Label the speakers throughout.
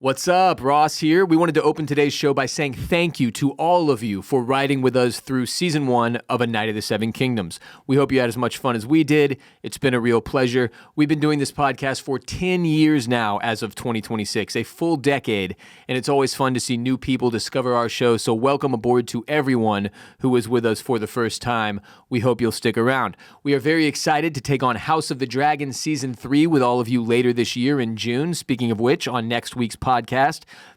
Speaker 1: What's up? Ross here. We wanted to open today's show by saying thank you to all of you for riding with us through season 1 of A Night of the Seven Kingdoms. We hope you had as much fun as we did. It's been a real pleasure. We've been doing this podcast for 10 years now as of 2026, a full decade, and it's always fun to see new people discover our show, so welcome aboard to everyone who was with us for the first time. We hope you'll stick around. We are very excited to take on House of the Dragon Season 3 with all of you later this year in June. Speaking of which, on next week's podcast,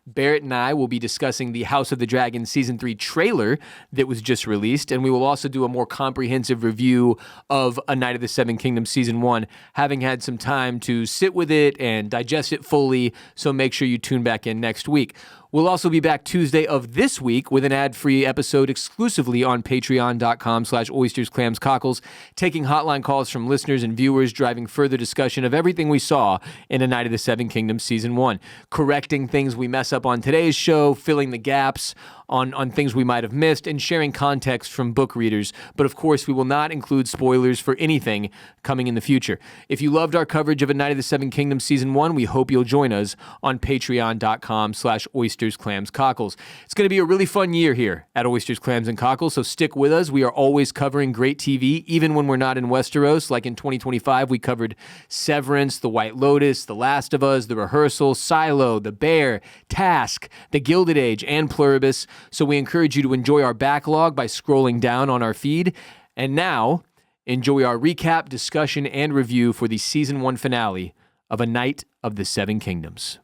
Speaker 1: Barrett and I will be discussing the House of the Dragon Season 3 trailer that was just released, and we will also do a more comprehensive review of A Night of the Seven Kingdoms Season 1, having had some time to sit with it and digest it fully, so make sure you tune back in next week. We'll also be back Tuesday of this week with an ad-free episode exclusively on patreon.com/oystersclamscockles, taking hotline calls from listeners and viewers, driving further discussion of everything we saw in A Night of the Seven Kingdoms Season 1, correcting things we mess up on today's show, filling the gaps on things we might have missed, and sharing context from book readers. But of course, we will not include spoilers for anything coming in the future. If you loved our coverage of A Night of the Seven Kingdoms Season 1, we hope you'll join us on patreon.com/oystersclamscockles. It's going to be a really fun year here at Oysters, Clams, and Cockles, so stick with us. We are always covering great TV, even when we're not in Westeros. Like in 2025, we covered Severance, The White Lotus, The Last of Us, The Rehearsal, Silo, The Bear, Task, The Gilded Age, and Pluribus. So we encourage you to enjoy our backlog by scrolling down on our feed. And now, enjoy our recap, discussion, and review for the Season 1 finale of A Night of the Seven Kingdoms.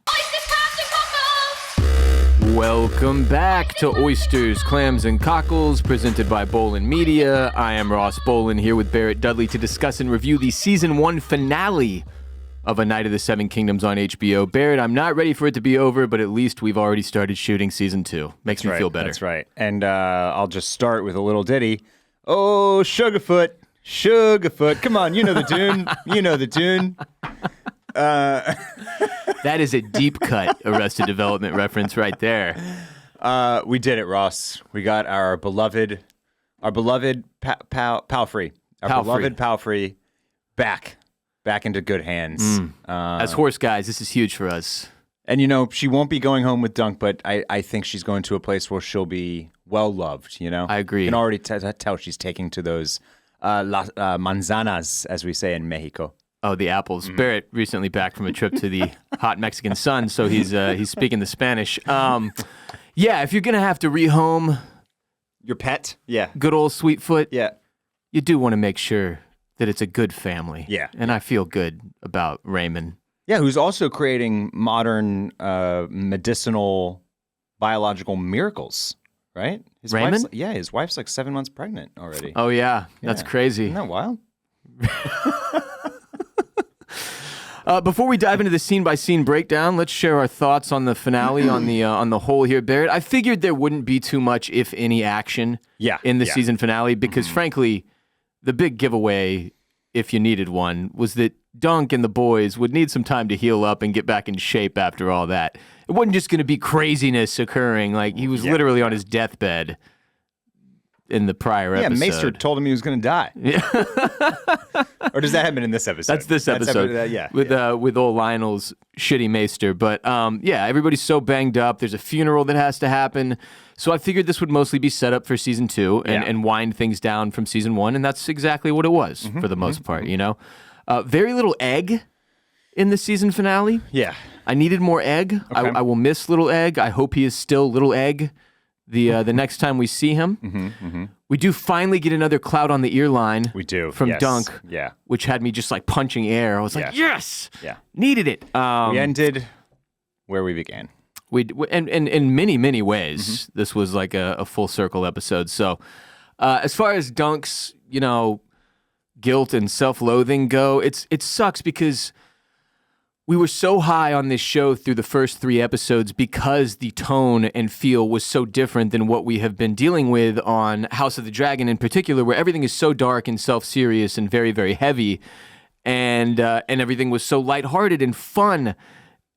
Speaker 1: Welcome back to Oysters, Clams, and Cockles, presented by Bolin Media. I am Ross Bolin here with Barrett Dudley to discuss and review the Season 1 finale of A Night of the Seven Kingdoms on HBO. Barrett, I'm not ready for it to be over, but at least we've already started shooting Season 2. Makes me feel better.
Speaker 2: That's right. And I'll just start with a little ditty. Oh, Sugarfoot, Sugarfoot. Come on, you know the tune. You know the tune.
Speaker 1: That is a deep cut Arrested Development reference right there.
Speaker 2: We did it, Ross. We got our beloved Palfrey. Our beloved Palfrey back into good hands.
Speaker 1: As horse guys, this is huge for us.
Speaker 2: And, you know, she won't be going home with Dunk, but I think she's going to a place where she'll be well-loved, you know?
Speaker 1: I agree.
Speaker 2: You can already tell she's taking to those manzanas, as we say in Mexico.
Speaker 1: Oh, the apples. Barrett recently back from a trip to the hot Mexican sun, so he's speaking the Spanish. Yeah, if you're going to have to rehome
Speaker 2: your pet, yeah,
Speaker 1: good old Sweetfoot,
Speaker 2: yeah,
Speaker 1: you do want to make sure that it's a good family.
Speaker 2: Yeah.
Speaker 1: And I feel good about Raymond.
Speaker 2: Yeah, who's also creating modern medicinal biological miracles, right?
Speaker 1: Raymond?
Speaker 2: His wife's like 7 months pregnant already.
Speaker 1: Oh, yeah. That's crazy.
Speaker 2: Isn't that wild?
Speaker 1: Before we dive into the scene-by-scene breakdown, let's share our thoughts on the finale, on the whole here, Barrett. I figured there wouldn't be too much, if any, action in the season finale because, frankly, the big giveaway, if you needed one, was that Dunk and the boys would need some time to heal up and get back in shape after all that. It wasn't just going to be craziness occurring. Like, he was literally on his deathbed in the prior episode.
Speaker 2: Yeah, Maester told him he was going to die. Yeah. Or does that happen in this episode?
Speaker 1: That's this episode. With old Lionel's shitty Maester. But everybody's so banged up. There's a funeral that has to happen. So I figured this would mostly be set up for season 2 and wind things down from season 1, and that's exactly what it was for the most part. You know, very little egg in the season finale.
Speaker 2: Yeah,
Speaker 1: I needed more egg. Okay. I will miss Little Egg. I hope he is still Little Egg the next time we see him. We do finally get another cloud on the ear line.
Speaker 2: We do
Speaker 1: from Dunk.
Speaker 2: Yeah,
Speaker 1: which had me just like punching air. I was like, yes, needed it.
Speaker 2: We ended where we began.
Speaker 1: And in many ways, this was like a full circle episode. So, as far as Dunk's, guilt and self-loathing go, it sucks because we were so high on this show through the first 3 episodes because the tone and feel was so different than what we have been dealing with on House of the Dragon in particular, where everything is so dark and self-serious and very, very heavy, and everything was so lighthearted and fun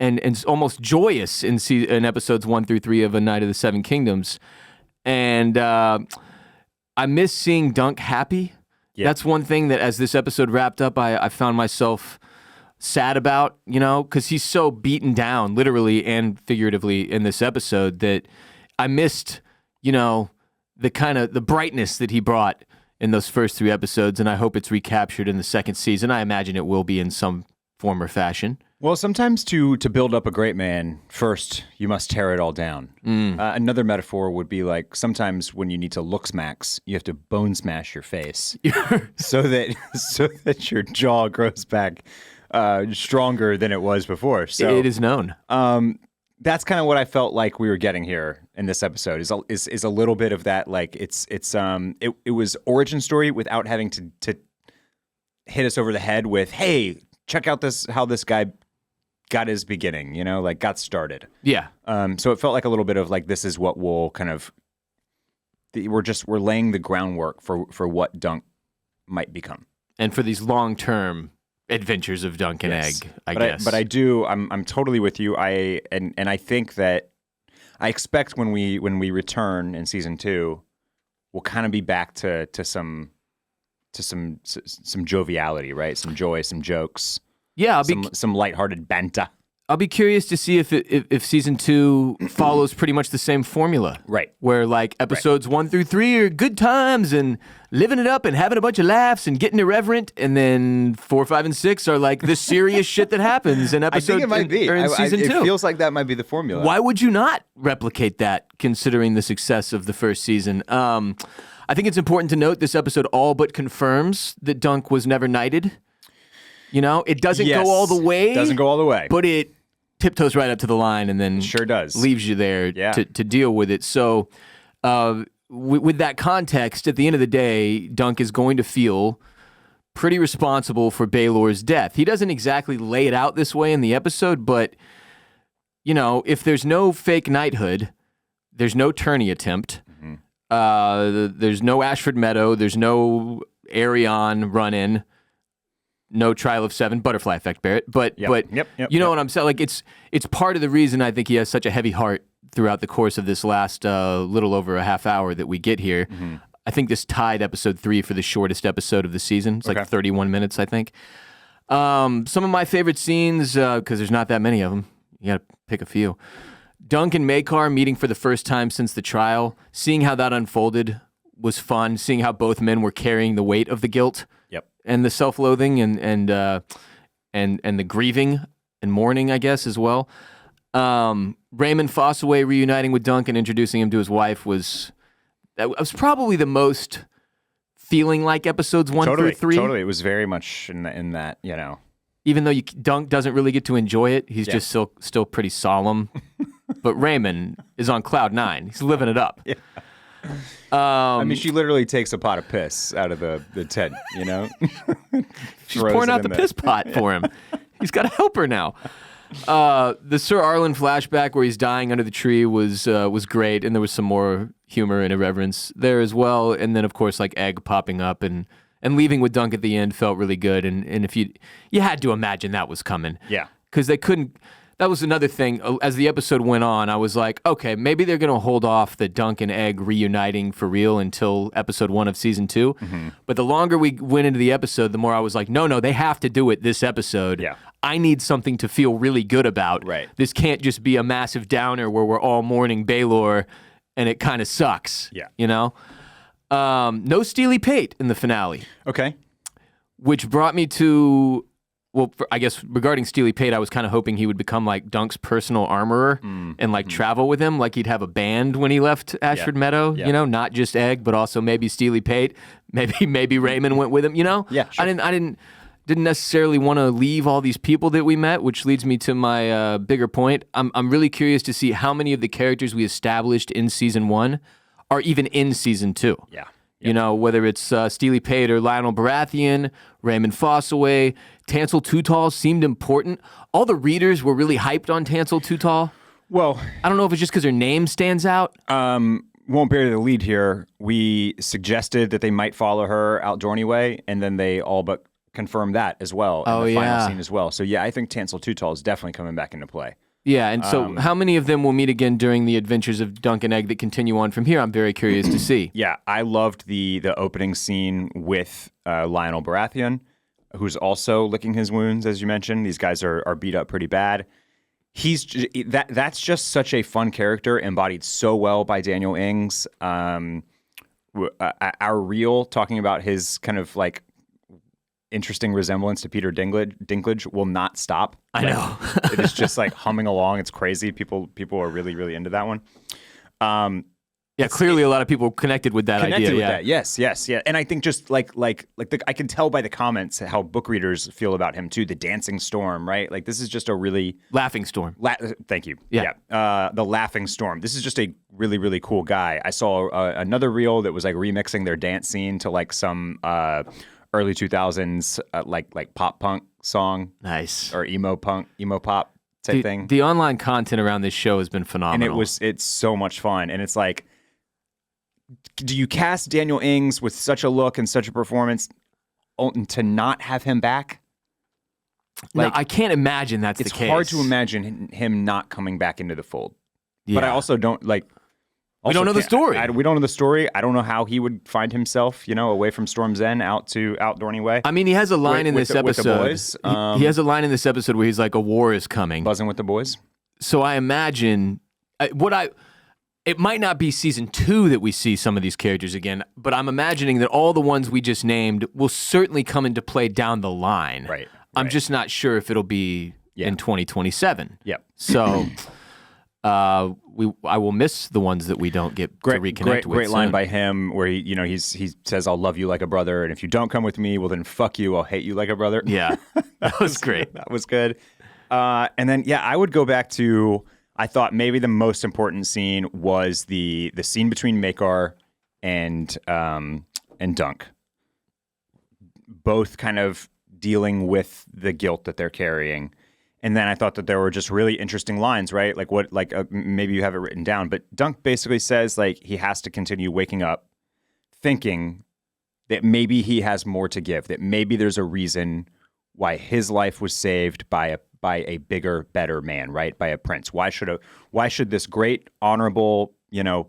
Speaker 1: and almost joyous in episodes 1 through 3 of A Night of the Seven Kingdoms. And I miss seeing Dunk happy. Yeah. That's one thing that as this episode wrapped up, I found myself sad about, because he's so beaten down, literally and figuratively, in this episode that I missed, the brightness that he brought in those first 3 episodes, and I hope it's recaptured in the second season. I imagine it will be in some form or fashion.
Speaker 2: Well, sometimes to build up a great man, first you must tear it all down. Another metaphor would be like sometimes when you need to look smacks, you have to bone smash your face so that your jaw grows back stronger than it was before. So
Speaker 1: it is known.
Speaker 2: That's kind of what I felt like we were getting here in this episode. Is a little bit of that. Like it was origin story without having to hit us over the head with, hey, check out how this guy got his beginning, got started.
Speaker 1: Yeah.
Speaker 2: So it felt like a little bit of like, this is what we'll kind of, we're laying the groundwork for what Dunk might become.
Speaker 1: And for these long-term adventures of Dunk and Egg, I guess.
Speaker 2: I'm totally with you. I think that I expect when we return in season 2, we'll kind of be back to some joviality, right? Some joy, some jokes.
Speaker 1: Yeah,
Speaker 2: some lighthearted banter.
Speaker 1: I'll be curious to see if season 2 follows pretty much the same formula.
Speaker 2: Right.
Speaker 1: Where like episodes 1 through 3 are good times and living it up and having a bunch of laughs and getting irreverent, and then 4, 5, and 6 are like the serious shit that happens in episode.
Speaker 2: I think it might be.
Speaker 1: In season 2.
Speaker 2: It feels like that might be the formula.
Speaker 1: Why would you not replicate that, considering the success of the first season? I think it's important to note this episode all but confirms that Dunk was never knighted. It doesn't go all the way.
Speaker 2: Doesn't go all the way.
Speaker 1: But it tiptoes right up to the line and then
Speaker 2: sure does.
Speaker 1: Leaves you there to deal with it. So with that context, at the end of the day, Dunk is going to feel pretty responsible for Baelor's death. He doesn't exactly lay it out this way in the episode, but, if there's no fake knighthood, there's no tourney attempt, there's no Ashford Meadow, there's no Arion run-in, no trial of 7, butterfly effect, Barrett. But you know what I'm saying? Like it's part of the reason I think he has such a heavy heart throughout the course of this last little over a half hour that we get here. Mm-hmm. I think this tied episode 3 for the shortest episode of the season. It's like 31 minutes, I think. Some of my favorite scenes, because there's not that many of them. You got to pick a few. Dunk and Maekar meeting for the first time since the trial. Seeing how that unfolded was fun. Seeing how both men were carrying the weight of the guilt. And the self-loathing and the grieving and mourning, I guess, as well. Raymond Fossaway reuniting with Dunk and introducing him to his wife was probably the most feeling like episodes 1 through 3.
Speaker 2: Totally, it was very much in that,
Speaker 1: Even though Dunk doesn't really get to enjoy it, he's just still pretty solemn. But Raymond is on cloud 9. He's living it up. Yeah.
Speaker 2: She literally takes a pot of piss out of the tent,
Speaker 1: She's pouring out the piss pot for him. He's got to help her now. The Sir Arlen flashback where he's dying under the tree was great, and there was some more humor and irreverence there as well. And then, of course, like Egg popping up and leaving with Dunk at the end felt really good. And if you had to imagine that was coming.
Speaker 2: Yeah.
Speaker 1: Because they couldn't. That was another thing. As the episode went on, I was like, okay, maybe they're going to hold off the Dunk and Egg reuniting for real until episode 1 of season 2. Mm-hmm. But the longer we went into the episode, the more I was like, no, they have to do it this episode. Yeah. I need something to feel really good about.
Speaker 2: Right.
Speaker 1: This can't just be a massive downer where we're all mourning Baelor and it kind of sucks.
Speaker 2: Yeah.
Speaker 1: No Steely Pate in the finale.
Speaker 2: Okay.
Speaker 1: Which brought me to... Well, I guess regarding Steely Pate, I was kind of hoping he would become like Dunk's personal armorer and like travel with him, like he'd have a band when he left Ashford Meadow. Yeah. Not just Egg, but also maybe Steely Pate. Maybe Raymond went with him.
Speaker 2: Yeah, sure.
Speaker 1: I didn't necessarily want to leave all these people that we met, which leads me to my bigger point. I'm really curious to see how many of the characters we established in season 1 are even in season 2.
Speaker 2: Yeah.
Speaker 1: Whether it's Steely Pate or Lionel Baratheon, Raymond Fossaway, Tansel Tootal seemed important. All the readers were really hyped on Tansel Tootal.
Speaker 2: Well,
Speaker 1: I don't know if it's just because her name stands out.
Speaker 2: Won't bury the lead here. We suggested that they might follow her out Dorney Way, and then they all but confirmed that as well in the final scene as well. So I think Tansel Tootal is definitely coming back into play.
Speaker 1: Yeah, and so how many of them will meet again during the adventures of Dunk and Egg that continue on from here? I'm very curious to see.
Speaker 2: Yeah, I loved the opening scene with Lionel Baratheon. who's also licking his wounds, as you mentioned. These guys are beat up pretty bad. That's just such a fun character, embodied so well by Daniel Ings. Our reel talking about his kind of like interesting resemblance to Peter Dinklage will not stop.
Speaker 1: I know.
Speaker 2: It is just like humming along. It's crazy. People are really, really into that one.
Speaker 1: Yeah, clearly a lot of people connected with that idea.
Speaker 2: That. Yes. And I think just I can tell by the comments how book readers feel about him too. The dancing storm, right? Like this is just a really
Speaker 1: laughing storm.
Speaker 2: Thank you. Yeah. The laughing storm. This is just a really, really cool guy. I saw another reel that was like remixing their dance scene to like some early 2000s like pop punk song.
Speaker 1: Nice.
Speaker 2: Or emo pop type thing.
Speaker 1: The online content around this show has been phenomenal.
Speaker 2: And it's so much fun. And it's like, do you cast Daniel Ings with such a look and such a performance to not have him back?
Speaker 1: Like, no, I can't imagine that's the case.
Speaker 2: It's hard to imagine him not coming back into the fold. Yeah. But I also don't like.
Speaker 1: We don't know the story.
Speaker 2: We don't know the story. I don't know how he would find himself, away from Storm's End out Dorney Way.
Speaker 1: I mean, he has a line in this episode. With the boys. He has a line in this episode where he's like, "A war is coming."
Speaker 2: Buzzing with the boys.
Speaker 1: So I imagine it might not be season 2 that we see some of these characters again, but I'm imagining that all the ones we just named will certainly come into play down the line.
Speaker 2: Right.
Speaker 1: I'm just not sure if it'll be in 2027.
Speaker 2: Yep.
Speaker 1: So I will miss the ones that we don't get to reconnect with.
Speaker 2: Great line by him where he says, "I'll love you like a brother, and if you don't come with me, well then fuck you, I'll hate you like a brother."
Speaker 1: Yeah, that was great.
Speaker 2: That was good. And then I would go back to. I thought maybe the most important scene was the scene between Maekar and Dunk. Both kind of dealing with the guilt that they're carrying. And then I thought that there were just really interesting lines, right? Like maybe you have it written down, but Dunk basically says like he has to continue waking up thinking that maybe he has more to give, that maybe there's a reason why his life was saved by a bigger, better man, right? By a prince. Why should this great, honorable, good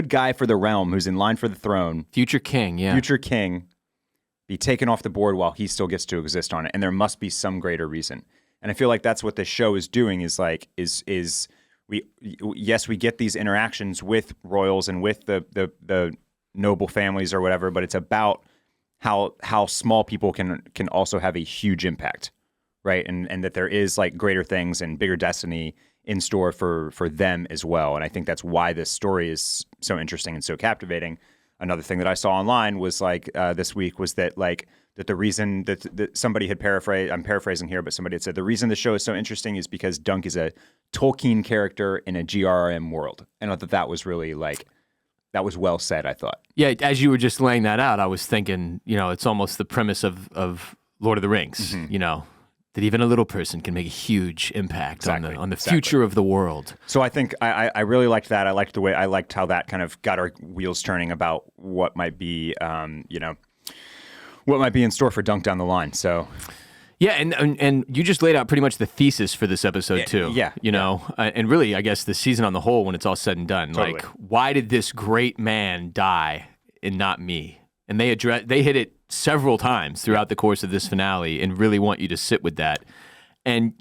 Speaker 2: guy for the realm who's in line for the throne,
Speaker 1: future king,
Speaker 2: be taken off the board while he still gets to exist on it? And there must be some greater reason. And I feel like that's what this show is doing. We get these interactions with royals and with the noble families or whatever, but it's about how small people can also have a huge impact. Right. And that there is like greater things and bigger destiny in store for them as well. And I think that's why this story is so interesting and so captivating. Another thing that I saw online was like this week was that the reason that somebody had paraphrased, I'm paraphrasing here, but somebody had said the reason the show is so interesting is because Dunk is a Tolkien character in a GRM world. And I thought that was really that was well said, I thought.
Speaker 1: Yeah. As you were just laying that out, I was thinking, it's almost the premise of Lord of the Rings, that even a little person can make a huge impact on the future of the world.
Speaker 2: So I think I really liked that. I liked how that kind of got our wheels turning about what might be, what might be in store for Dunk down the line. So,
Speaker 1: yeah, and you just laid out pretty much the thesis for this episode too.
Speaker 2: Yeah,
Speaker 1: and really, I guess the season on the whole, when it's all said and done,
Speaker 2: totally.
Speaker 1: Like, why did this great man die and not me? And they hit it several times throughout the course of this finale and really want you to sit with that. And,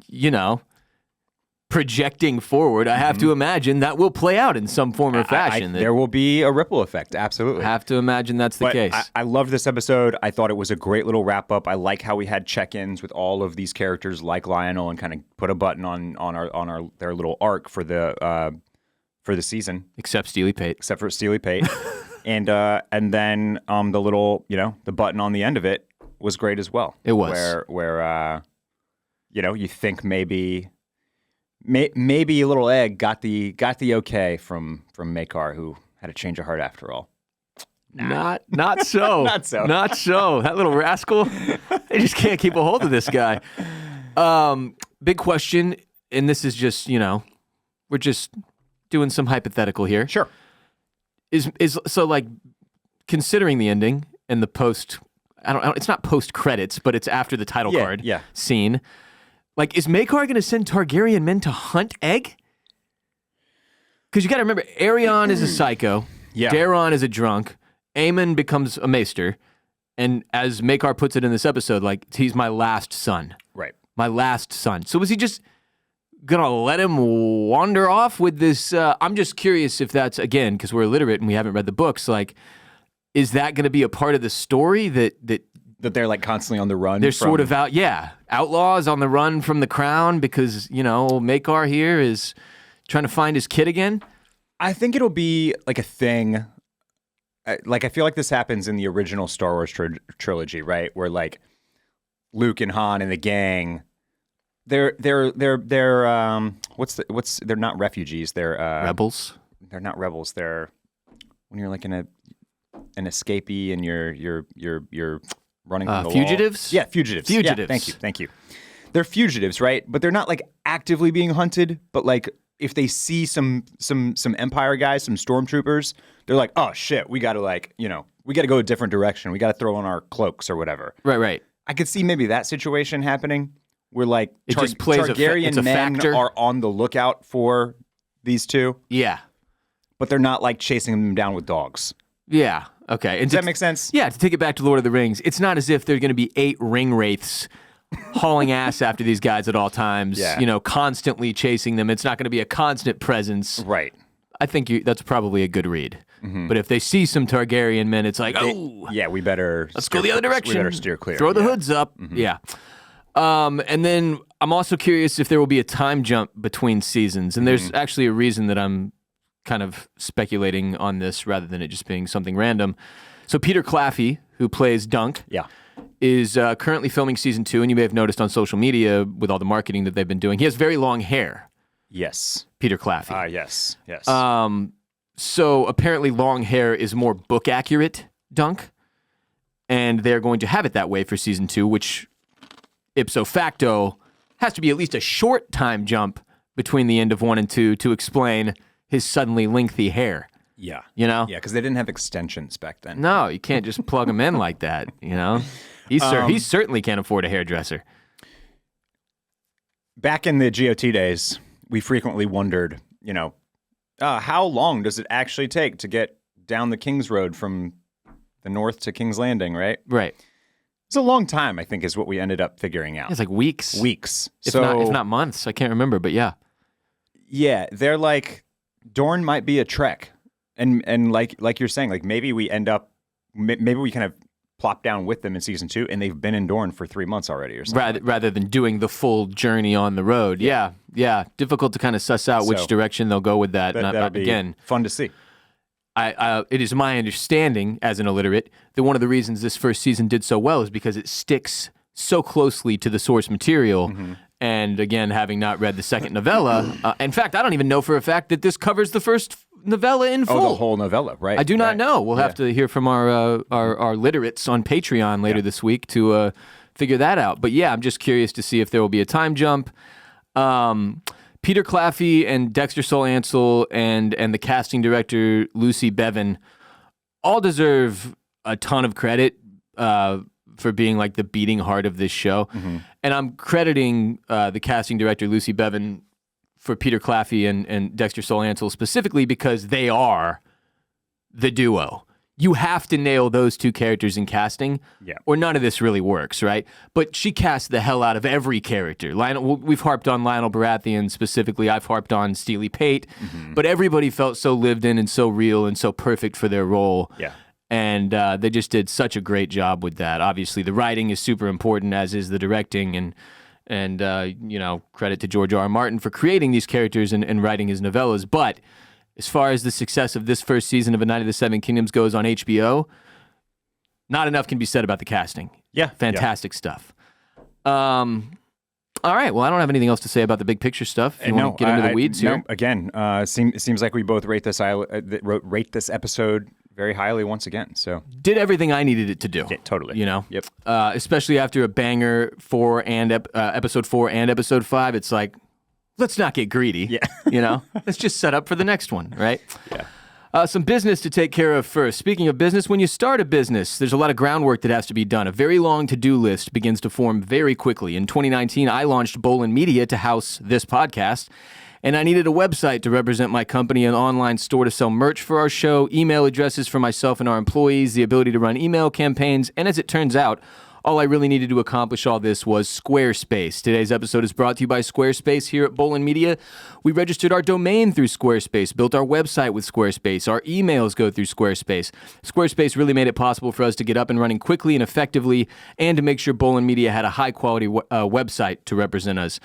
Speaker 1: projecting forward, I have to imagine that will play out in some form or fashion.
Speaker 2: There will be a ripple effect, absolutely.
Speaker 1: I have to imagine that's the case.
Speaker 2: I loved this episode. I thought it was a great little wrap-up. I like how we had check-ins with all of these characters like Lionel and kind of put a button on their little arc for the season.
Speaker 1: Except Steely Pate.
Speaker 2: Except for Steely Pate. And then the little, the button on the end of it was great as well.
Speaker 1: It was.
Speaker 2: Where you think maybe a little egg got the okay from Maekar, who had a change of heart after all.
Speaker 1: Nah. Not so.
Speaker 2: Not so.
Speaker 1: Not so. That little rascal, they just can't keep a hold of this guy. Big question, and this is just, we're just doing some hypothetical here.
Speaker 2: Sure.
Speaker 1: Is so like considering the ending and the post, it's not post credits, but it's after the title card scene. Like, is Maekar going to send Targaryen men to hunt egg? Because you got to remember, Aerion is a psycho.
Speaker 2: Yeah.
Speaker 1: Daeron is a drunk. Aemon becomes a maester. And as Makar puts it in this episode, like, he's my last son.
Speaker 2: Right.
Speaker 1: My last son. So was he just gonna let him wander off with this? I'm just curious if that's, again, because we're illiterate and we haven't read the books, like, is that going to be a part of the story that
Speaker 2: they're like constantly on the run?
Speaker 1: They're sort of outlaws on the run from the crown because, Makar here is trying to find his kid again?
Speaker 2: I think it'll be like a thing. Like, I feel like this happens in the original Star Wars trilogy, right? Where like Luke and Han and the gang, they're not refugees. They're
Speaker 1: rebels.
Speaker 2: They're not rebels. They're when you're like an escapee and you're running from the
Speaker 1: fugitives?
Speaker 2: Wall. Yeah, fugitives.
Speaker 1: Fugitives.
Speaker 2: Yeah, thank you. They're fugitives, right? But they're not like actively being hunted, but like if they see some Empire guys, some stormtroopers, they're like, oh shit, we gotta we gotta go a different direction. We gotta throw on our cloaks or whatever.
Speaker 1: Right.
Speaker 2: I could see maybe that situation happening where like
Speaker 1: it just plays
Speaker 2: Targaryen men
Speaker 1: factor.
Speaker 2: are on the lookout for these two.
Speaker 1: Yeah.
Speaker 2: But they're not like chasing them down with dogs.
Speaker 1: Yeah. Okay.
Speaker 2: Does that make sense?
Speaker 1: Yeah. To take it back to Lord of the Rings, it's not as if there's going to be 8 ring wraiths hauling ass after these guys at all times, constantly chasing them. It's not going to be a constant presence.
Speaker 2: Right.
Speaker 1: I think that's probably a good read. Mm-hmm. But if they see some Targaryen men, it's like,
Speaker 2: we better...
Speaker 1: Let's go the other direction.
Speaker 2: We better steer clear.
Speaker 1: Throw the hoods up. Mm-hmm. Yeah. And then I'm also curious if there will be a time jump between seasons. And there's actually a reason that I'm kind of speculating on this rather than it just being something random. So Peter Claffey, who plays Dunk, is currently filming season 2, and you may have noticed on social media with all the marketing that they've been doing, he has very long hair.
Speaker 2: Yes.
Speaker 1: Peter Claffey.
Speaker 2: Yes.
Speaker 1: So apparently long hair is more book accurate, Dunk, and they're going to have it that way for season 2, which ipso facto has to be at least a short time jump between the end of 1 and 2 to explain his suddenly lengthy hair.
Speaker 2: Yeah.
Speaker 1: Yeah,
Speaker 2: because they didn't have extensions back then.
Speaker 1: No, you can't just plug them in like that, He certainly can't afford a hairdresser.
Speaker 2: Back in the GOT days, we frequently wondered, how long does it actually take to get down the King's Road from the north to King's Landing, right?
Speaker 1: Right.
Speaker 2: It's a long time, I think, is what we ended up figuring out.
Speaker 1: It's like weeks.
Speaker 2: If
Speaker 1: not months. I can't remember, but yeah.
Speaker 2: Yeah, they're like, Dorne might be a trek. And like you're saying, like maybe we end up, maybe we kind of plop down with them in season 2, and they've been in Dorne for 3 months already or something.
Speaker 1: Rather than doing the full journey on the road. Yeah. Difficult to kind of suss out which direction they'll go with that.
Speaker 2: That'll be
Speaker 1: again,
Speaker 2: fun to see.
Speaker 1: It is my understanding, as an illiterate, that one of the reasons this first season did so well is because it sticks so closely to the source material. Mm-hmm. And again, having not read the second novella, in fact, I don't even know for a fact that this covers the first novella in full.
Speaker 2: Oh, the whole novella, right?
Speaker 1: I do not know. We'll have to hear from our literates on Patreon later this week to figure that out. But yeah, I'm just curious to see if there will be a time jump. Peter Claffey and Dexter Soul Ansel and the casting director Lucy Bevan all deserve a ton of credit for being like the beating heart of this show. Mm-hmm. And I'm crediting the casting director Lucy Bevan for Peter Claffey and Dexter Soul Ansel specifically because they are the duo. You have to nail those two characters in casting, or none of this really works, right? But she cast the hell out of every character. We've harped on Lionel Baratheon specifically. I've harped on Steely Pate. Mm-hmm. But everybody felt so lived in and so real and so perfect for their role.
Speaker 2: Yeah.
Speaker 1: And they just did such a great job with that. Obviously, the writing is super important, as is the directing, and credit to George R.R. Martin for creating these characters and writing his novellas. But as far as the success of this first season of A Night of the Seven Kingdoms goes on HBO, not enough can be said about the casting.
Speaker 2: Yeah.
Speaker 1: Fantastic stuff. All right. Well, I don't have anything else to say about the big picture stuff. If you want to get into the weeds here?
Speaker 2: No, again, seems like we both rate this episode very highly once again. So
Speaker 1: did everything I needed it to do.
Speaker 2: Yeah, totally.
Speaker 1: Yep. Especially after a banger episode 4 and episode 5, it's like, let's not get greedy. Yeah. Let's just set up for the next one, right?
Speaker 2: Yeah.
Speaker 1: Some business to take care of first. Speaking of business, when you start a business, there's a lot of groundwork that has to be done. A very long to-do list begins to form very quickly. In 2019, I launched Bolin Media to house this podcast. and I needed a website to represent my company, an online store to sell merch for our show, email addresses for myself and our employees, the ability to run email campaigns, and as it turns out, all I really needed to accomplish all this was Squarespace. Today's episode is brought to you by Squarespace here at Bolin Media. We registered our domain through Squarespace, built our website with Squarespace. Our emails go through Squarespace. Squarespace really made it possible for us to get up and running quickly and effectively and to make sure Bolin Media had a high-quality website to represent us.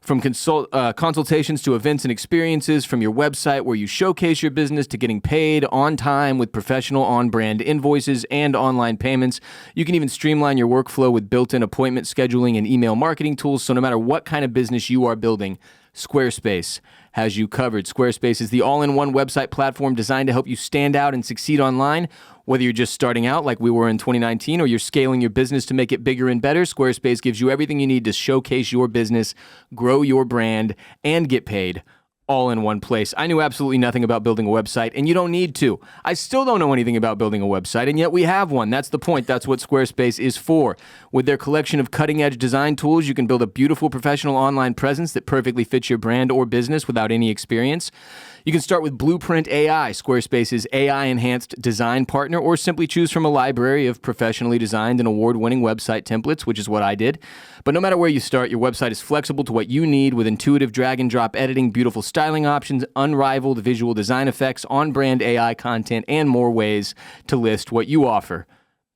Speaker 1: From consultations to events and experiences, from your website where you showcase your business to getting paid on time with professional on-brand invoices and online payments. You can even streamline your workflow with built-in appointment scheduling and email marketing tools. So no matter what kind of business you are building, Squarespace has you covered. Squarespace is the all-in-one website platform designed to help you stand out and succeed online. Whether you're just starting out like we were in 2019 or you're scaling your business to make it bigger and better, Squarespace gives you everything you need to showcase your business, grow your brand, and get paid all in one place. I knew absolutely nothing about building a website, and you don't need to. I still don't know anything about building a website, and yet we have one. That's the point. That's what Squarespace is for. With their collection of cutting-edge design tools, you can build a beautiful professional online presence that perfectly fits your brand or business without any experience. You can start with Blueprint AI, Squarespace's AI-enhanced design partner, or simply choose from a library of professionally designed and award-winning website templates, which is what I did. But no matter where you start, your website is flexible to what you need with intuitive drag-and-drop editing, beautiful styling options, unrivaled visual design effects, on-brand AI content, and more ways to list what you offer.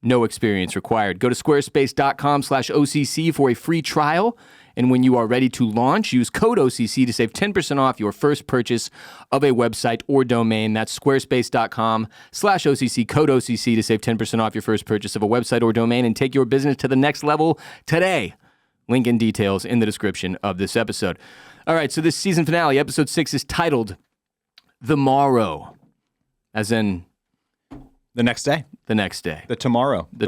Speaker 1: No experience required. Go to squarespace.com/OCC for a free trial. And when you are ready to launch, use code OCC to save 10% off your first purchase of a website or domain. That's squarespace.com/OCC, code OCC to save 10% off your first purchase of a website or domain and take your business to the next level today. Link and details in the description of this episode. All right, so this season finale, episode 6, is titled The Morrow, as in
Speaker 2: The next day.
Speaker 1: the next day.
Speaker 2: The tomorrow.
Speaker 1: The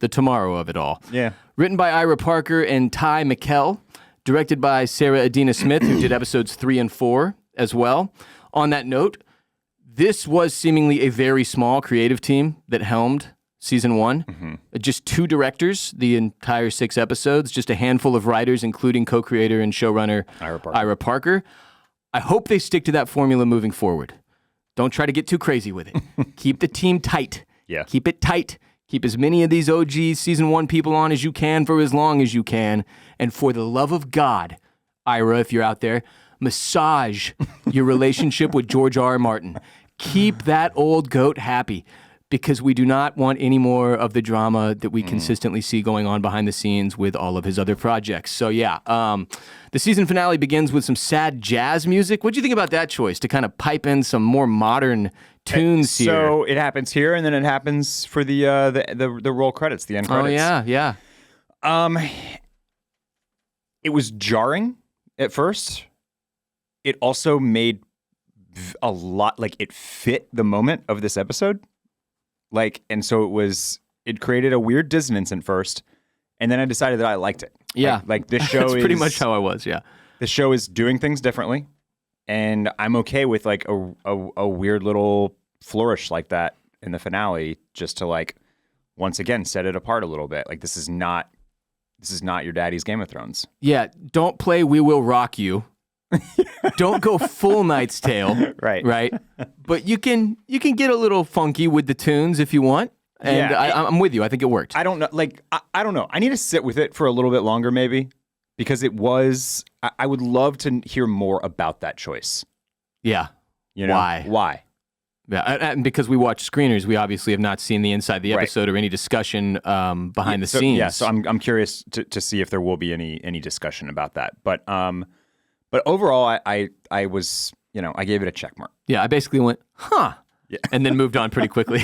Speaker 1: tomorrow of it all.
Speaker 2: Yeah.
Speaker 1: Written by Ira Parker and Ty McKell. Directed by Sarah Adina Smith, who did episodes 3 and 4 as well. On that note, this was seemingly a very small creative team that helmed season 1. Mm-hmm. Just 2 directors, the entire 6 episodes, just a handful of writers, including co-creator and showrunner Ira Parker. I hope they stick to that formula moving forward. Don't try to get too crazy with it. Keep the team tight.
Speaker 2: Yeah.
Speaker 1: Keep it tight. Keep as many of these OG season 1 people on as you can for as long as you can. And for the love of God, Ira, if you're out there, massage your relationship with George R. R. Martin. Keep that old goat happy, because we do not want any more of the drama that we consistently see going on behind the scenes with all of his other projects. So yeah, the season finale begins with some sad jazz music. What do you think about that choice to kind of pipe in some more modern tunes here?
Speaker 2: So it happens here, and then it happens for the roll credits, the end credits.
Speaker 1: Oh yeah.
Speaker 2: It was jarring at first. It also made a lot, like, it fit the moment of this episode. And so it created a weird dissonance at first, and then I decided that I liked it.
Speaker 1: Yeah.
Speaker 2: Like this show
Speaker 1: That's
Speaker 2: is
Speaker 1: pretty much how I was, yeah.
Speaker 2: The show is doing things differently, and I'm okay with like a weird little flourish like that in the finale, just to like once again set it apart a little bit. Like this is not your daddy's Game of Thrones.
Speaker 1: Yeah, don't play We Will Rock You. Don't go full Knight's Tale. Right. But you can get a little funky with the tunes if you want. And yeah, I'm with you. I think it worked.
Speaker 2: I don't know. I don't know. I need to sit with it for a little bit longer, maybe, because it was. I would love to hear more about that choice.
Speaker 1: Yeah.
Speaker 2: You know why?
Speaker 1: Yeah, and because we watch screeners, we obviously have not seen the inside of the episode or any discussion behind the scenes.
Speaker 2: Yeah. So I'm curious to see if there will be any discussion about that. But overall, I was, I gave it a check mark.
Speaker 1: Yeah, I basically went, huh. Yeah. And then moved on pretty quickly.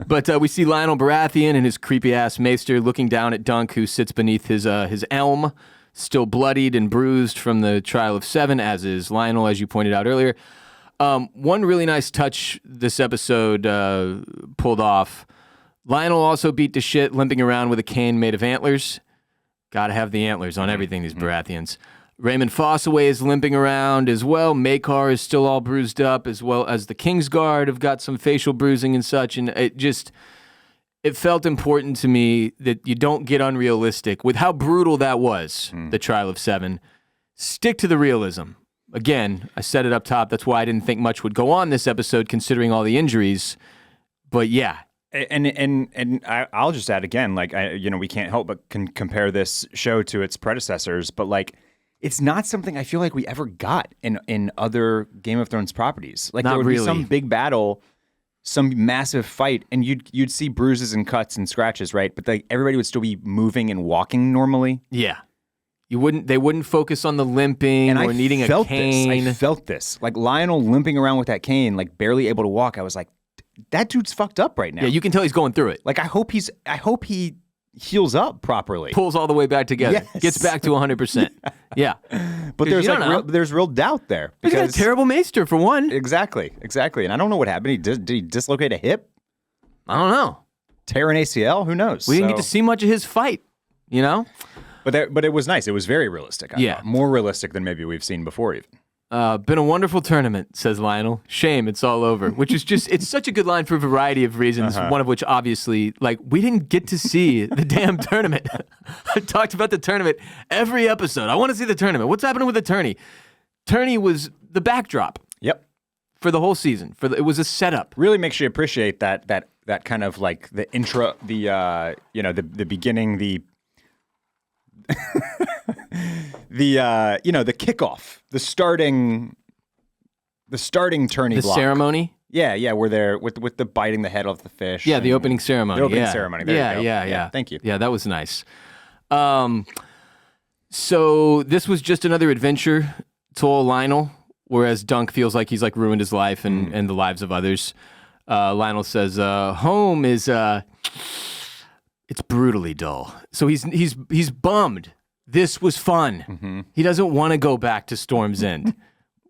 Speaker 1: But we see Lionel Baratheon and his creepy-ass maester looking down at Dunk, who sits beneath his elm, still bloodied and bruised from the Trial of Seven, as is Lionel, as you pointed out earlier. One really nice touch this episode pulled off. Lionel also beat to shit, limping around with a cane made of antlers. Gotta have the antlers on everything, these Baratheons. Raymond Fossaway is limping around as well. Maekar is still all bruised up, as well as the Kingsguard have got some facial bruising and such. And it felt important to me that you don't get unrealistic with how brutal that was, the Trial of Seven. Stick to the realism. again, I said it up top. That's why I didn't think much would go on this episode, considering all the injuries. But yeah.
Speaker 2: And I'll just add again, like, we can't help but compare this show to its predecessors, but like, it's not something I feel like we ever got in other Game of Thrones properties. Like,
Speaker 1: not
Speaker 2: there would
Speaker 1: really.
Speaker 2: be some big battle, some massive fight, and you'd see bruises and cuts and scratches, right? But like, everybody would still be moving and walking normally.
Speaker 1: Yeah. They wouldn't focus on the limping or needing a cane.
Speaker 2: I felt this. Like, Lionel limping around with that cane, like barely able to walk. I was like, that dude's fucked up right now.
Speaker 1: Yeah, you can tell he's going through it.
Speaker 2: Like, I hope he heals up properly.
Speaker 1: Pulls all the way back together.
Speaker 2: Yes.
Speaker 1: Gets back to 100%. Yeah.
Speaker 2: But there's real doubt there.
Speaker 1: He's got a terrible maester, for one.
Speaker 2: Exactly. And I don't know what happened. Did he dislocate a hip?
Speaker 1: I don't know.
Speaker 2: Tear an ACL? Who knows?
Speaker 1: We didn't get to see much of his fight, you know?
Speaker 2: But it was nice. It was very realistic. I thought. More realistic than maybe we've seen before even.
Speaker 1: Been a wonderful tournament, says Lionel. Shame it's all over. Which is just, it's such a good line for a variety of reasons. One of which, obviously, like, we didn't get to see the damn tournament. I talked about the tournament every episode. I want to see the tournament. What's happening with the tourney? Tourney was the backdrop.
Speaker 2: Yep.
Speaker 1: For the whole season. It was a setup.
Speaker 2: Really makes you appreciate that kind of like the intro, the beginning, the the kickoff, the starting tourney
Speaker 1: the
Speaker 2: block.
Speaker 1: Ceremony.
Speaker 2: Yeah, we're there with the biting the head off the fish.
Speaker 1: Yeah, the opening ceremony.
Speaker 2: The opening ceremony. There you go.
Speaker 1: Yeah.
Speaker 2: Thank you.
Speaker 1: Yeah, that was nice. So this was just another adventure to old Lionel, whereas Dunk feels like he's like ruined his life and the lives of others. Lionel says, home is it's brutally dull. So he's bummed. This was fun. Mm-hmm. He doesn't want to go back to Storm's End,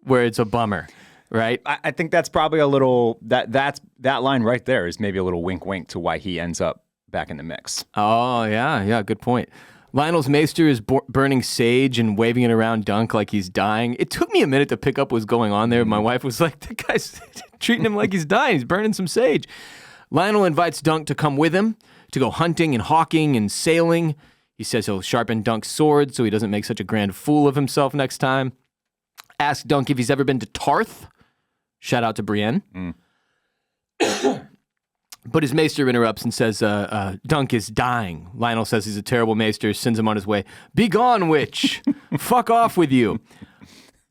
Speaker 1: where it's a bummer, right?
Speaker 2: I think that's probably a little that line right there is maybe a little wink to why he ends up back in the mix.
Speaker 1: Oh yeah, good point. Lionel's maester is burning sage and waving it around Dunk like he's dying. It took me a minute to pick up what's going on there. My wife was like, the guy's treating him like he's dying. He's burning some sage. Lionel invites Dunk to come with him to go hunting and hawking and sailing. He says he'll sharpen Dunk's sword so he doesn't make such a grand fool of himself next time. Ask Dunk if he's ever been to Tarth. Shout out to Brienne. But his maester interrupts and says, Dunk is dying. Lionel says he's a terrible maester, sends him on his way. Be gone, witch. Fuck off with you.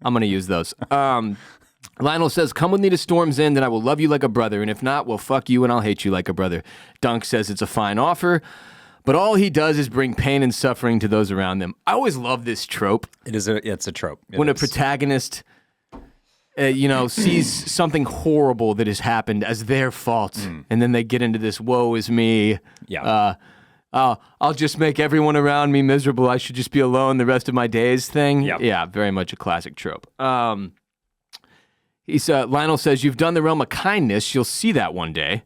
Speaker 1: I'm going to use those. Lionel says, come with me to Storm's End and I will love you like a brother. And if not, well, fuck you and I'll hate you like a brother. Dunk says it's a fine offer, but all he does is bring pain and suffering to those around them. I always love this trope.
Speaker 2: It's a trope.
Speaker 1: When a protagonist sees something horrible that has happened as their fault, and then they get into this woe is me.
Speaker 2: Yeah.
Speaker 1: I'll just make everyone around me miserable. I should just be alone the rest of my days thing.
Speaker 2: Yep.
Speaker 1: Yeah, very much a classic trope. Lionel says, you've done the realm a kindness. You'll see that one day.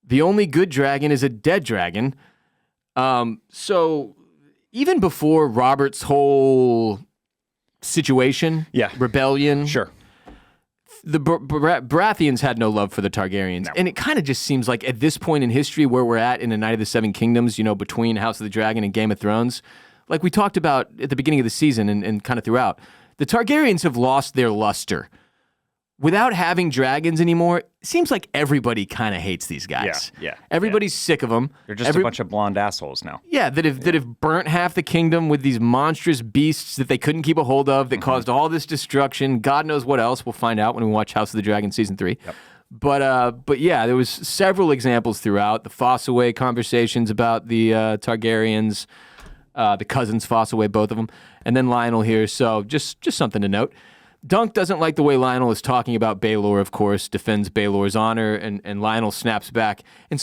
Speaker 1: The only good dragon is a dead dragon. So even before Robert's whole situation, rebellion,
Speaker 2: sure,
Speaker 1: the Baratheons had no love for the Targaryens. No. And it kind of just seems like at this point in history where we're at in the Night of the Seven Kingdoms, between House of the Dragon and Game of Thrones, like we talked about at the beginning of the season and kind of throughout, the Targaryens have lost their luster. Without having dragons anymore, it seems like everybody kind of hates these guys.
Speaker 2: Yeah.
Speaker 1: Everybody's sick of them.
Speaker 2: They're just a bunch of blonde assholes now.
Speaker 1: Yeah, that have burnt half the kingdom with these monstrous beasts that they couldn't keep a hold of, that caused all this destruction. God knows what else. We'll find out when we watch House of the Dragon Season 3. Yep. But yeah, there was several examples throughout. The Fossaway conversations about the Targaryens, the cousins Fossaway, both of them. And then Lionel here, so just something to note. Dunk doesn't like the way Lionel is talking about Baelor, of course, defends Baelor's honor, and Lionel snaps back in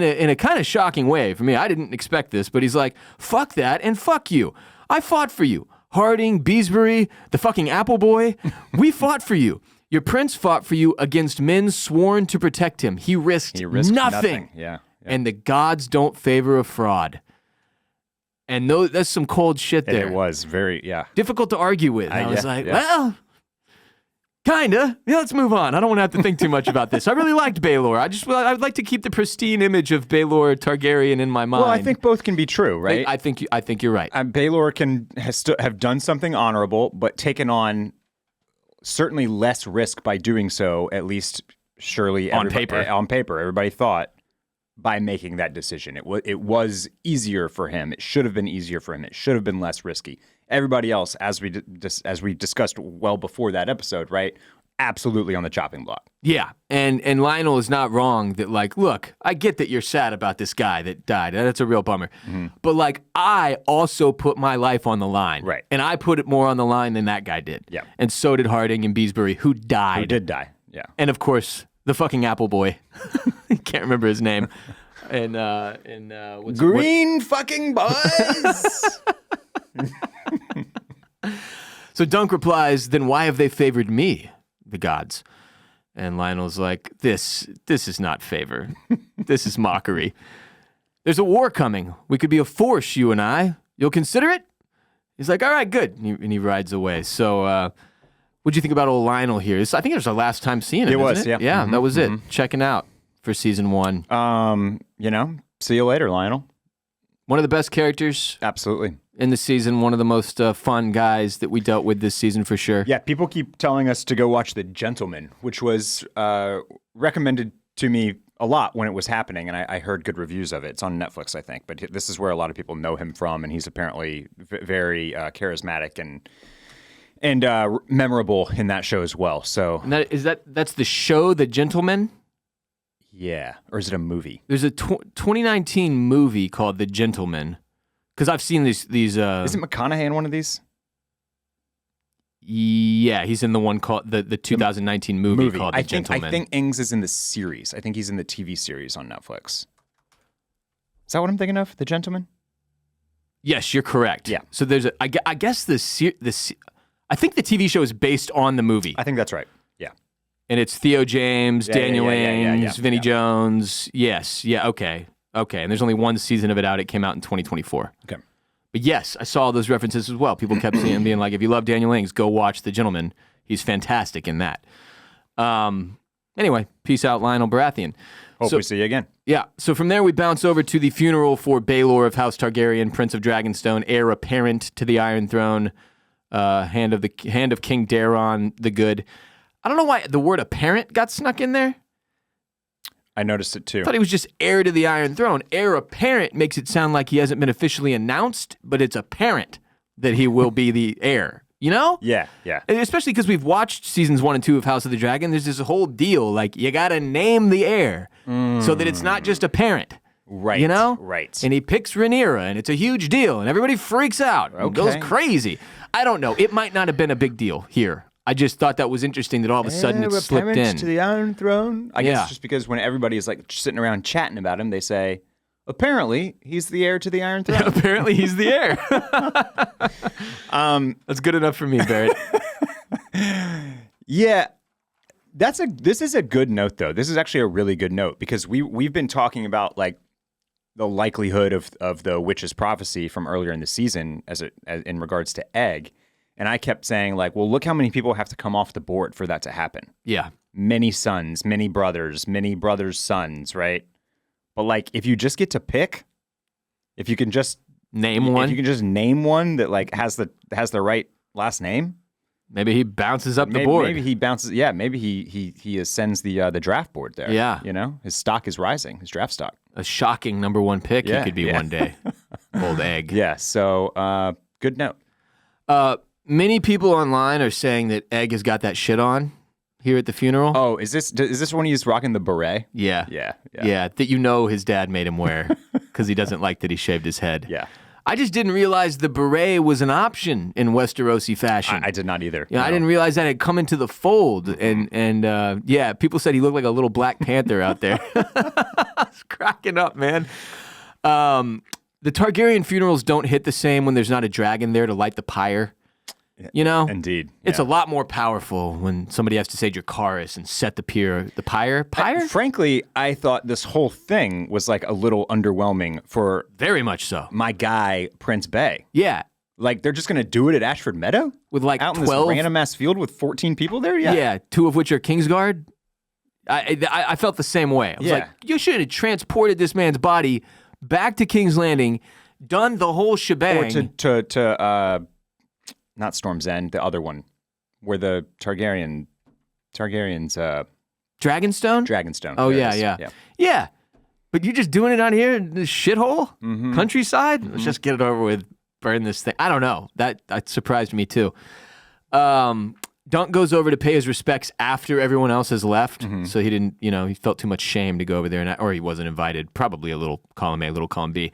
Speaker 1: a kind of shocking way for me. I didn't expect this, but he's like, fuck that and fuck you. I fought for you. Harding, Beesbury, the fucking Apple Boy, we fought for you. Your prince fought for you against men sworn to protect him. He risked nothing.
Speaker 2: Yeah.
Speaker 1: And the gods don't favor a fraud. And that's some cold shit there.
Speaker 2: It was very,
Speaker 1: difficult to argue with. I was well, Kinda. Yeah, let's move on. I don't want to have to think too much about this. I really liked Baelor. I'd like to keep the pristine image of Baelor Targaryen in my mind.
Speaker 2: Well, I think both can be true, right?
Speaker 1: I think you're right.
Speaker 2: Baelor have done something honorable, but taken on certainly less risk by doing so. At least, surely
Speaker 1: on paper,
Speaker 2: everybody thought by making that decision, it was easier for him. It should have been easier for him. It should have been less risky. Everybody else, as we discussed well before that episode, right? Absolutely on the chopping block.
Speaker 1: Yeah, and Lionel is not wrong that, like, look, I get that you're sad about this guy that died. That's a real bummer. Mm-hmm. But, like, I also put my life on the line.
Speaker 2: Right.
Speaker 1: And I put it more on the line than that guy did.
Speaker 2: Yeah.
Speaker 1: And so did Harding and Beesbury, who died.
Speaker 2: Who did die, yeah.
Speaker 1: And, of course, the fucking Apple Boy. I can't remember his name. And what's
Speaker 2: Green fucking boys!
Speaker 1: So Dunk replies, then why have they favored me, the gods? And Lionel's like, this is not favor. This is mockery. There's a war coming. We could be a force, you and I. You'll consider it? He's like, all right, good. And he rides away. So what'd you think about old Lionel here? I think it was our last time seeing him,
Speaker 2: It was,
Speaker 1: isn't it?
Speaker 2: yeah.
Speaker 1: Yeah, that was it. Checking out for season 1.
Speaker 2: See you later, Lionel.
Speaker 1: One of the best characters
Speaker 2: Absolutely.
Speaker 1: in the season, one of the most fun guys that we dealt with this season for sure.
Speaker 2: Yeah, people keep telling us to go watch The Gentleman, which was recommended to me a lot when it was happening, and I heard good reviews of it. It's on Netflix, I think, but this is where a lot of people know him from, and he's apparently very charismatic and memorable in that show as well. So,
Speaker 1: And that's the show, The Gentleman?
Speaker 2: yeah. Or is it a movie?
Speaker 1: There's a 2019 movie called The Gentleman. Because I've seen these.
Speaker 2: Isn't McConaughey in one of these?
Speaker 1: Yeah, he's in the one called the 2019 movie called The Gentleman.
Speaker 2: I think Ings is in the series. I think he's in the TV series on Netflix. Is that what I'm thinking of? The Gentleman?
Speaker 1: Yes, you're correct.
Speaker 2: Yeah.
Speaker 1: So there's I guess I think the TV show is based on the movie.
Speaker 2: I think that's right. Yeah.
Speaker 1: And it's Theo James, Daniel Ings, Vinnie
Speaker 2: yeah.
Speaker 1: Jones. Yes. Yeah. Okay. And there's only one season of it out. It came out in 2024.
Speaker 2: Okay.
Speaker 1: But yes, I saw those references as well. People kept seeing and being like, if you love Daniel Ings, go watch The Gentleman. He's fantastic in that. Anyway, peace out, Lionel Baratheon.
Speaker 2: Hope we see you again.
Speaker 1: Yeah. So from there, we bounce over to the funeral for Baelor of House Targaryen, Prince of Dragonstone, heir apparent to the Iron Throne, hand of King Daeron the Good. I don't know why the word apparent got snuck in there.
Speaker 2: I noticed it too.
Speaker 1: I thought he was just heir to the Iron Throne. Heir apparent makes it sound like he hasn't been officially announced, but it's apparent that he will be the heir. You know?
Speaker 2: Yeah.
Speaker 1: And especially because we've watched seasons 1 and 2 of House of the Dragon. There's this whole deal, like, you got to name the heir so that it's not just apparent.
Speaker 2: Right.
Speaker 1: You know?
Speaker 2: Right.
Speaker 1: And he picks Rhaenyra, and it's a huge deal, and everybody freaks out and goes crazy. I don't know. It might not have been a big deal here. I just thought that was interesting that all of a sudden it slipped in.
Speaker 2: To the Iron Throne. I guess just because when everybody is like sitting around chatting about him, they say, apparently he's the heir to the Iron Throne.
Speaker 1: Apparently he's the heir. That's good enough for me, Barrett.
Speaker 2: Yeah. This is a good note though. This is actually a really good note because we've been talking about like the likelihood of the witch's prophecy from earlier in the season as in regards to Egg. And I kept saying, like, well, look how many people have to come off the board for that to happen.
Speaker 1: Yeah.
Speaker 2: Many sons, many brothers' sons, right? But, like, if you just get to pick, if you can just
Speaker 1: name one,
Speaker 2: if you can just name one that, like, has the right last name.
Speaker 1: Maybe he bounces up the board.
Speaker 2: Maybe he bounces. Yeah, maybe he ascends the draft board there.
Speaker 1: Yeah.
Speaker 2: You know, his stock is rising, his draft stock.
Speaker 1: A shocking number 1 pick he could be one day. Old Egg.
Speaker 2: Yeah, so good note.
Speaker 1: Many people online are saying that Egg has got that shit on here at the funeral.
Speaker 2: Oh, is this when he's rocking the beret?
Speaker 1: Yeah.
Speaker 2: Yeah.
Speaker 1: That his dad made him wear because he doesn't like that he shaved his head.
Speaker 2: Yeah.
Speaker 1: I just didn't realize the beret was an option in Westerosi fashion.
Speaker 2: I did not either.
Speaker 1: Yeah, no. I didn't realize that had come into the fold. And people said he looked like a little Black Panther out there. I was cracking up, man. The Targaryen funerals don't hit the same when there's not a dragon there to light the pyre. You know?
Speaker 2: Indeed.
Speaker 1: It's a lot more powerful when somebody has to say Dracarys and set the pyre. Pyre?
Speaker 2: Frankly, I thought this whole thing was like a little underwhelming for
Speaker 1: very much so.
Speaker 2: My guy, Prince Bay.
Speaker 1: Yeah.
Speaker 2: Like, they're just going to do it at Ashford Meadow?
Speaker 1: With like
Speaker 2: out
Speaker 1: 12?
Speaker 2: in this random ass field with 14 people there? Yeah.
Speaker 1: Yeah, 2 of which are Kingsguard. I felt the same way. I was like, you should have transported this man's body back to King's Landing, done the whole shebang.
Speaker 2: Or to not Storm's End, the other one, where the Targaryens...
Speaker 1: Dragonstone?
Speaker 2: Dragonstone.
Speaker 1: Oh, yeah. But you're just doing it out here in this shithole? Countryside? Let's just get it over with. Burn this thing. I don't know. That surprised me, too. Dunk goes over to pay his respects after everyone else has left. So he didn't, he felt too much shame to go over there, or he wasn't invited. Probably a little column A, a little column B.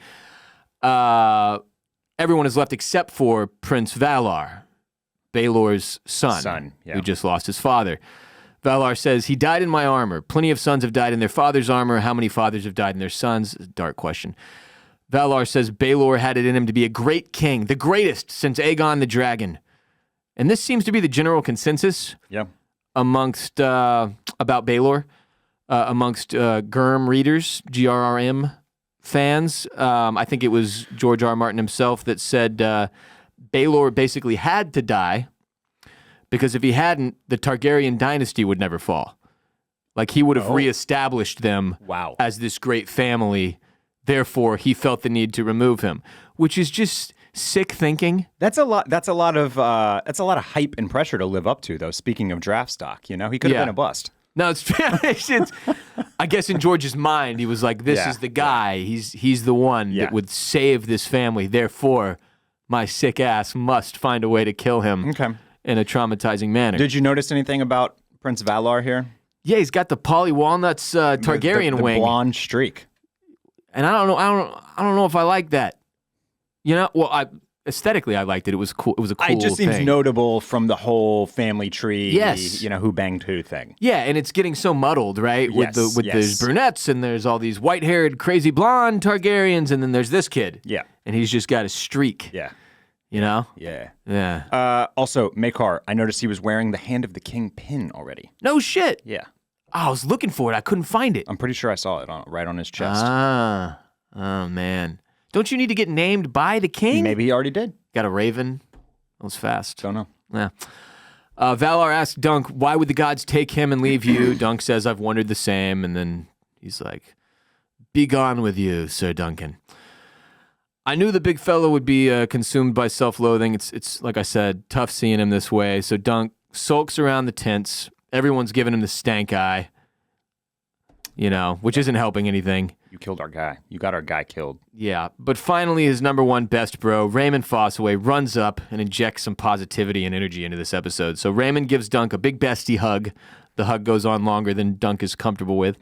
Speaker 1: Everyone is left except for Prince Valar, Baelor's son, who just lost his father. Valar says, he died in my armor. Plenty of sons have died in their father's armor. How many fathers have died in their sons? Dark question. Valar says Baelor had it in him to be a great king, the greatest since Aegon the Dragon. And this seems to be the general consensus amongst, about Baelor, amongst GRM readers, GRRM fans. I think it was George R. R. Martin himself that said Baelor basically had to die because if he hadn't, the Targaryen dynasty would never fall. Like, he would have reestablished them as this great family. Therefore, he felt the need to remove him, which is just sick thinking.
Speaker 2: That's a lot of hype and pressure to live up to, though. Speaking of draft stock, he could have been a bust.
Speaker 1: No, it's I guess in George's mind, he was like, "This is the guy. He's the one that would save this family. Therefore, my sick ass must find a way to kill him in a traumatizing manner."
Speaker 2: Did you notice anything about Prince Valar here?
Speaker 1: Yeah, he's got the Polly Walnuts Targaryen wing,
Speaker 2: the blonde streak.
Speaker 1: And I don't know if I like that. Aesthetically, I liked it. It was cool. It was a cool thing.
Speaker 2: It just seems notable from the whole family tree, who banged who thing.
Speaker 1: Yeah, and it's getting so muddled, right? With there's brunettes, and there's all these white-haired, crazy blonde Targaryens, and then there's this kid. Yeah. And he's just got a streak.
Speaker 2: Yeah.
Speaker 1: Yeah.
Speaker 2: Also, Maekar, I noticed he was wearing the Hand of the King pin already.
Speaker 1: No shit.
Speaker 2: Yeah.
Speaker 1: Oh, I was looking for it. I couldn't find it.
Speaker 2: I'm pretty sure I saw it right on his chest.
Speaker 1: Oh, man. Don't you need to get named by the king?
Speaker 2: Maybe he already did.
Speaker 1: Got a raven. That was fast.
Speaker 2: Don't know.
Speaker 1: Yeah. Valar asks Dunk, why would the gods take him and leave you? Dunk says, I've wondered the same. And then he's like, be gone with you, Sir Duncan. I knew the big fellow would be consumed by self-loathing. It's like I said, tough seeing him this way. So Dunk sulks around the tents. Everyone's giving him the stank eye, which isn't helping anything.
Speaker 2: You killed our guy. You got our guy killed.
Speaker 1: Yeah, but finally his number one best bro, Raymond Fossaway, runs up and injects some positivity and energy into this episode. So Raymond gives Dunk a big bestie hug. The hug goes on longer than Dunk is comfortable with.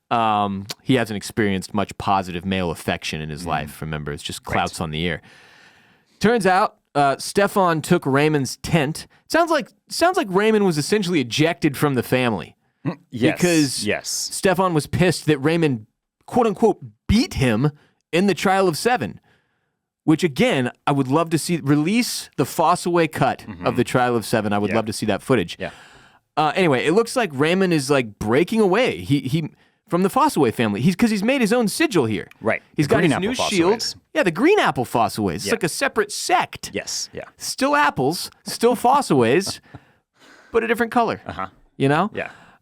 Speaker 1: He hasn't experienced much positive male affection in his life. Remember, it's just clouts on the ear. Turns out, Stefan took Raymond's tent. Sounds like Raymond was essentially ejected from the family. Because Stefan was pissed that Raymond, quote unquote, beat him in the Trial of Seven. Which again, I would love to see release the Fossaway cut of the Trial of Seven. I would love to see that footage. Yeah. Anyway, it looks like Raymond is like breaking away. He from the Fossaway family. Because he's made his own sigil here.
Speaker 2: Right.
Speaker 1: He's got his new shield. Yeah, the Green Apple Fossaways. It's like a separate sect.
Speaker 2: Yes. Yeah.
Speaker 1: Still apples, still Fossaways, but a different color. Yeah.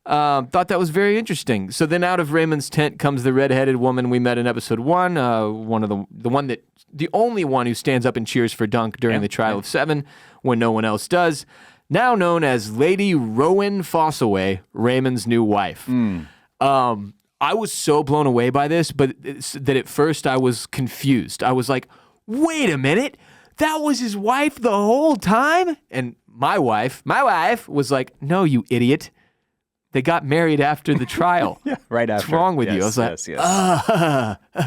Speaker 1: Thought that was very interesting. So then out of Raymond's tent comes the red-headed woman we met in episode 1, the only one who stands up and cheers for Dunk during the Trial of Seven when no one else does. Now known as Lady Rowan Fossaway, Raymond's new wife. I was so blown away by this, but that at first I was confused. I was like, wait a minute, that was his wife the whole time? And my wife was like, no, you idiot. They got married after the trial.
Speaker 2: Right after.
Speaker 1: What's wrong with you? I was like,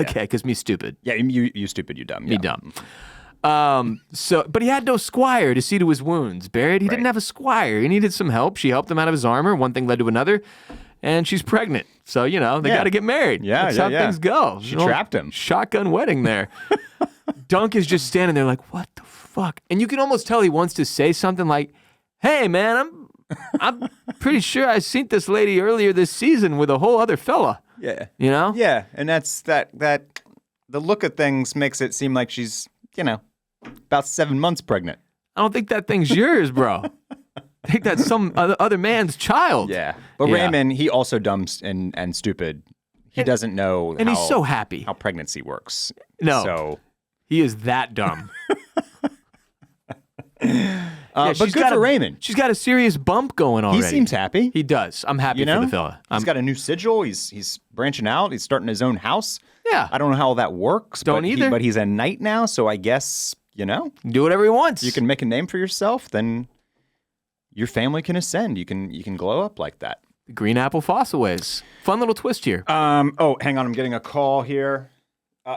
Speaker 1: okay, because me stupid.
Speaker 2: Yeah, you stupid, you dumb.
Speaker 1: Me dumb. But he had no squire to see to his wounds, Barrett. He didn't have a squire. He needed some help. She helped him out of his armor. One thing led to another. And she's pregnant. So, they got to get married. That's how things go.
Speaker 2: She trapped him.
Speaker 1: Shotgun wedding there. Dunk is just standing there like, what the fuck? And you can almost tell he wants to say something like, hey, man, I'm pretty sure I seen this lady earlier this season with a whole other fella.
Speaker 2: Yeah.
Speaker 1: Yeah,
Speaker 2: and that's that the look of things makes it seem like she's, about 7 months pregnant.
Speaker 1: I don't think that thing's yours, bro. I think that's some other man's child.
Speaker 2: Yeah. But Raymond, he also dumb and stupid. He doesn't know
Speaker 1: and he's so happy
Speaker 2: how pregnancy works.
Speaker 1: No.
Speaker 2: So
Speaker 1: he is that dumb.
Speaker 2: but good for Raymond.
Speaker 1: She's got a serious bump going already.
Speaker 2: He seems happy.
Speaker 1: He does. I'm happy for the fella.
Speaker 2: He's got a new sigil. He's branching out. He's starting his own house.
Speaker 1: Yeah.
Speaker 2: I don't know how all that works.
Speaker 1: Don't either.
Speaker 2: But he's a knight now, so I guess,
Speaker 1: do whatever he wants.
Speaker 2: You can make a name for yourself, then your family can ascend. You can glow up like that.
Speaker 1: The Green Apple Fossil Ways. Fun little twist here.
Speaker 2: Oh, hang on. I'm getting a call here.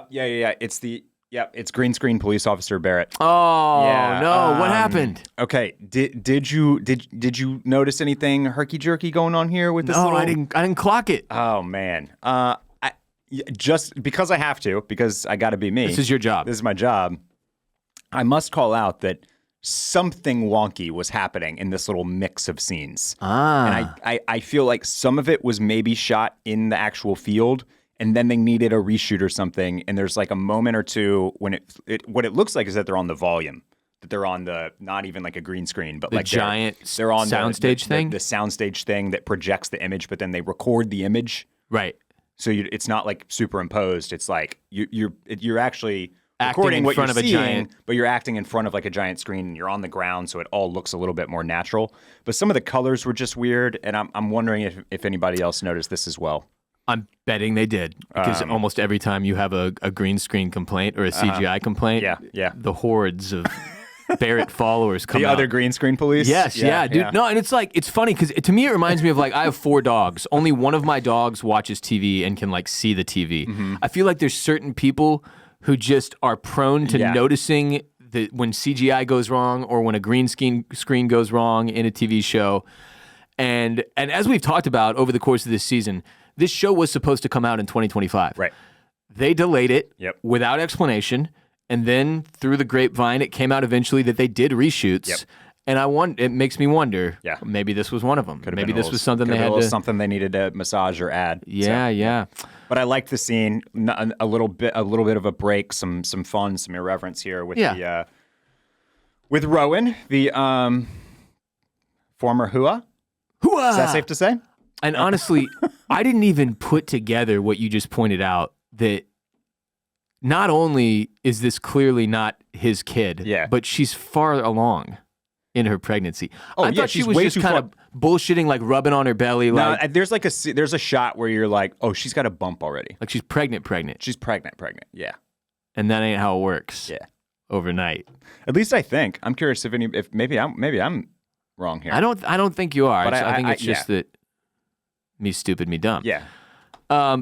Speaker 2: Yeah. It's green screen police officer Barrett.
Speaker 1: Oh, no. What happened?
Speaker 2: Okay. Did you notice anything herky jerky going on here with this?
Speaker 1: No, I didn't clock it.
Speaker 2: Oh man. Just because I have to, because I got to be me.
Speaker 1: This is your job.
Speaker 2: This is my job. I must call out that something wonky was happening in this little mix of scenes. And I feel like some of it was maybe shot in the actual field, and then they needed a reshoot or something. And there's like a moment or two when what it looks like is that they're on the volume, that they're on the, not even like a green screen, but
Speaker 1: the
Speaker 2: like
Speaker 1: giant
Speaker 2: they're on
Speaker 1: soundstage thing?
Speaker 2: The soundstage thing that projects the image, but then they record the image.
Speaker 1: Right.
Speaker 2: So it's not like superimposed. It's like you're actually
Speaker 1: acting
Speaker 2: recording
Speaker 1: in
Speaker 2: what
Speaker 1: front
Speaker 2: you're
Speaker 1: of a
Speaker 2: seeing,
Speaker 1: giant,
Speaker 2: but you're acting in front of like a giant screen and you're on the ground, so it all looks a little bit more natural. But some of the colors were just weird, and I'm wondering if anybody else noticed this as well.
Speaker 1: I'm betting they did, because almost every time you have a green screen complaint or a CGI complaint, the hordes of Barrett followers come out.
Speaker 2: The other green screen police?
Speaker 1: Yes, yeah, dude. Yeah. No, and it's funny because to me it reminds me of I have 4 dogs. Only one of my dogs watches TV and can see the TV. Mm-hmm. I feel like there's certain people who just are prone to noticing that when CGI goes wrong or when a green screen goes wrong in a TV show. And as we've talked about over the course of this season, this show was supposed to come out in 2025.
Speaker 2: Right.
Speaker 1: They delayed it without explanation. And then through the grapevine, it came out eventually that they did reshoots. Yep. And it makes me wonder, maybe this was one of them. Maybe this was something they had to...
Speaker 2: something they needed to massage or add.
Speaker 1: Yeah.
Speaker 2: But I liked the scene, a little bit of a break, some fun, some irreverence here with with Rowan, the former Hua.
Speaker 1: Hua!
Speaker 2: Is that safe to say?
Speaker 1: And honestly, I didn't even put together what you just pointed out, that not only is this clearly not his kid, but she's far along in her pregnancy. I thought she was just kind of bullshitting, rubbing on her belly.
Speaker 2: No, there's a shot where you're like, oh, she's got a bump already.
Speaker 1: Like she's pregnant.
Speaker 2: She's pregnant. Yeah.
Speaker 1: And that ain't how it works.
Speaker 2: Yeah.
Speaker 1: Overnight.
Speaker 2: At least I think. I'm curious if maybe I'm wrong here.
Speaker 1: I don't think you are.
Speaker 2: But
Speaker 1: I think it's just that me stupid, me dumb.
Speaker 2: Yeah.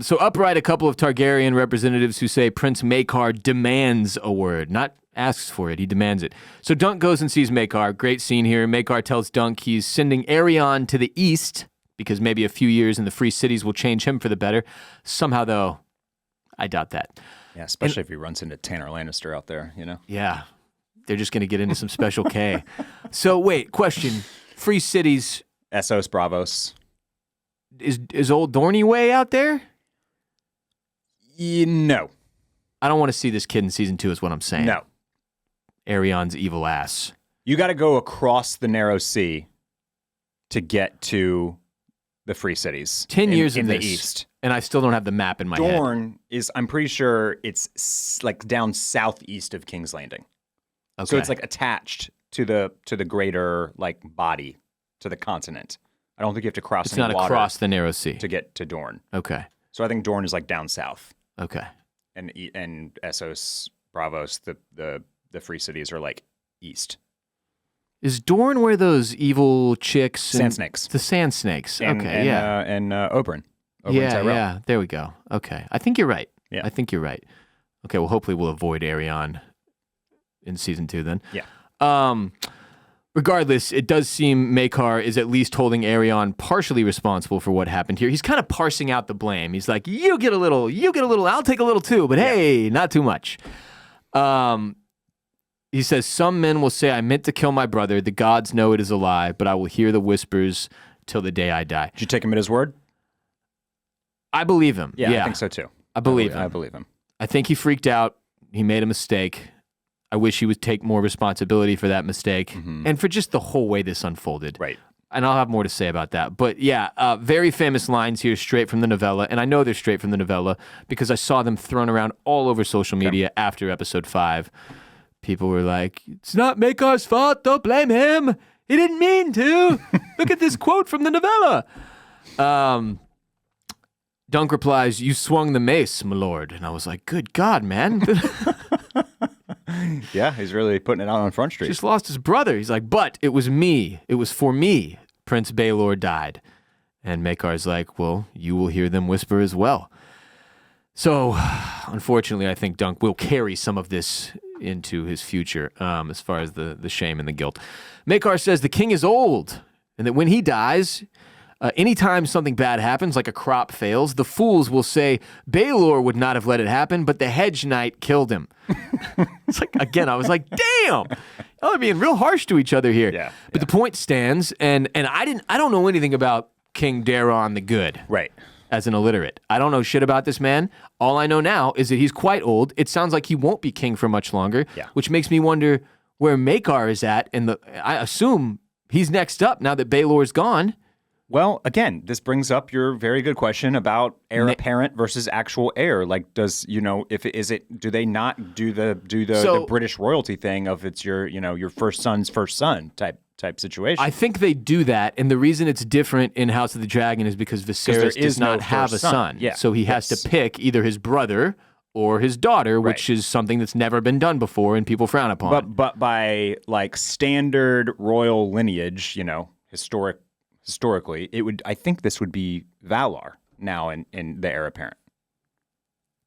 Speaker 1: So upright a couple of Targaryen representatives who say Prince Maekar demands a word, not asks for it, he demands it. So Dunk goes and sees Maekar. Great scene here. Maekar tells Dunk he's sending Aerion to the east because maybe a few years in the free cities will change him for the better. Somehow, though, I doubt that.
Speaker 2: Yeah, especially if he runs into Tanner Lannister out there,
Speaker 1: Yeah. They're just going to get into some special K. So wait, question. Free cities.
Speaker 2: Essos, Bravos.
Speaker 1: Is old Dorney Way out there?
Speaker 2: No.
Speaker 1: I don't want to see this kid in season 2 is what I'm saying.
Speaker 2: No.
Speaker 1: Aerion's evil ass.
Speaker 2: You got to go across the narrow sea to get to the free cities.
Speaker 1: 10 years
Speaker 2: in
Speaker 1: of
Speaker 2: the
Speaker 1: this,
Speaker 2: east.
Speaker 1: And I still don't have the map in my head.
Speaker 2: Dorne is, I'm pretty sure it's down southeast of King's Landing.
Speaker 1: Okay.
Speaker 2: So it's attached to the greater body, to the continent. I don't think you have to cross any water.
Speaker 1: It's not across the narrow sea
Speaker 2: to get to Dorne.
Speaker 1: Okay.
Speaker 2: So I think Dorne is down south.
Speaker 1: Okay.
Speaker 2: And Essos, Bravos, the free cities are east.
Speaker 1: Is Dorne where those evil chicks?
Speaker 2: Sand snakes.
Speaker 1: The sand snakes. And
Speaker 2: Oberyn.
Speaker 1: Yeah. There we go. Okay. I think you're right.
Speaker 2: Yeah.
Speaker 1: I think you're right. Okay. Well, hopefully we'll avoid Aerion in season 2 then.
Speaker 2: Yeah.
Speaker 1: Regardless, it does seem Maekar is at least holding Aerion partially responsible for what happened here. He's kind of parsing out the blame. He's like, you get a little, I'll take a little too, but hey, not too much. He says, some men will say I meant to kill my brother. The gods know it is a lie, but I will hear the whispers till the day I die.
Speaker 2: Did you take him at his word?
Speaker 1: I believe him.
Speaker 2: Yeah, I think so too.
Speaker 1: I believe him.
Speaker 2: I believe him.
Speaker 1: I think he freaked out. He made a mistake. I wish he would take more responsibility for that mistake and for just the whole way this unfolded.
Speaker 2: Right.
Speaker 1: And I'll have more to say about that. But yeah, very famous lines here straight from the novella. And I know they're straight from the novella because I saw them thrown around all over social media after episode 5. People were like, it's not Makar's fault. Don't blame him. He didn't mean to. Look at this quote from the novella. Dunk replies, you swung the mace, my lord. And I was like, good God, man.
Speaker 2: Yeah, he's really putting it out on Front Street.
Speaker 1: Just lost his brother. He's like, but it was me. It was for me. Prince Baelor died. And Makar's like, well, you will hear them whisper as well. So, unfortunately, I think Dunk will carry some of this into his future as far as the shame and the guilt. Makar says the king is old and that when he dies, anytime something bad happens, like a crop fails, the fools will say, Baelor would not have let it happen, but the hedge knight killed him. It's like, again, I was like, damn. They're being real harsh to each other here.
Speaker 2: Yeah,
Speaker 1: but the point stands, and I don't know anything about King Daron the Good.
Speaker 2: Right.
Speaker 1: As an illiterate. I don't know shit about this man. All I know now is that he's quite old. It sounds like he won't be king for much longer, which makes me wonder where Makar is at. And I assume he's next up now that Baelor's gone.
Speaker 2: Well, again, this brings up your very good question about heir apparent versus actual heir. Like, do they not do the British royalty thing of it's your first son's first son type situation?
Speaker 1: I think they do that, and the reason it's different in House of the Dragon is because Viserys does not have a son.
Speaker 2: Yeah.
Speaker 1: So he has to pick either his brother or his daughter, which is something that's never been done before and people frown upon.
Speaker 2: But by like standard royal lineage, historically, I think this would be Valar now in the heir apparent.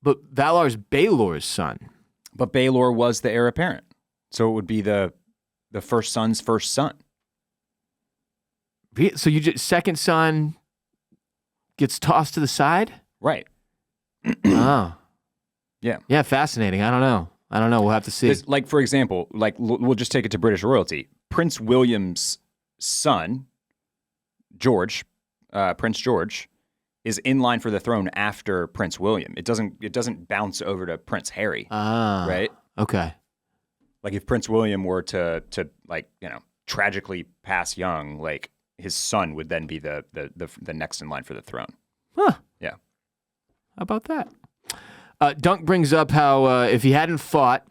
Speaker 1: But Valar's Baelor's son.
Speaker 2: But Baelor was the heir apparent. So it would be the first son's first son.
Speaker 1: So second son gets tossed to the side?
Speaker 2: Right.
Speaker 1: Oh.
Speaker 2: Yeah.
Speaker 1: Yeah, fascinating. I don't know. We'll have to see.
Speaker 2: Like, for example, we'll just take it to British royalty. Prince William's son, George, Prince George, is in line for the throne after Prince William. It doesn't bounce over to Prince Harry. Right?
Speaker 1: Okay.
Speaker 2: Like if Prince William were to tragically pass young, like his son would then be the next in line for the throne.
Speaker 1: Huh.
Speaker 2: Yeah.
Speaker 1: How about that? Dunk brings up how if he hadn't fought,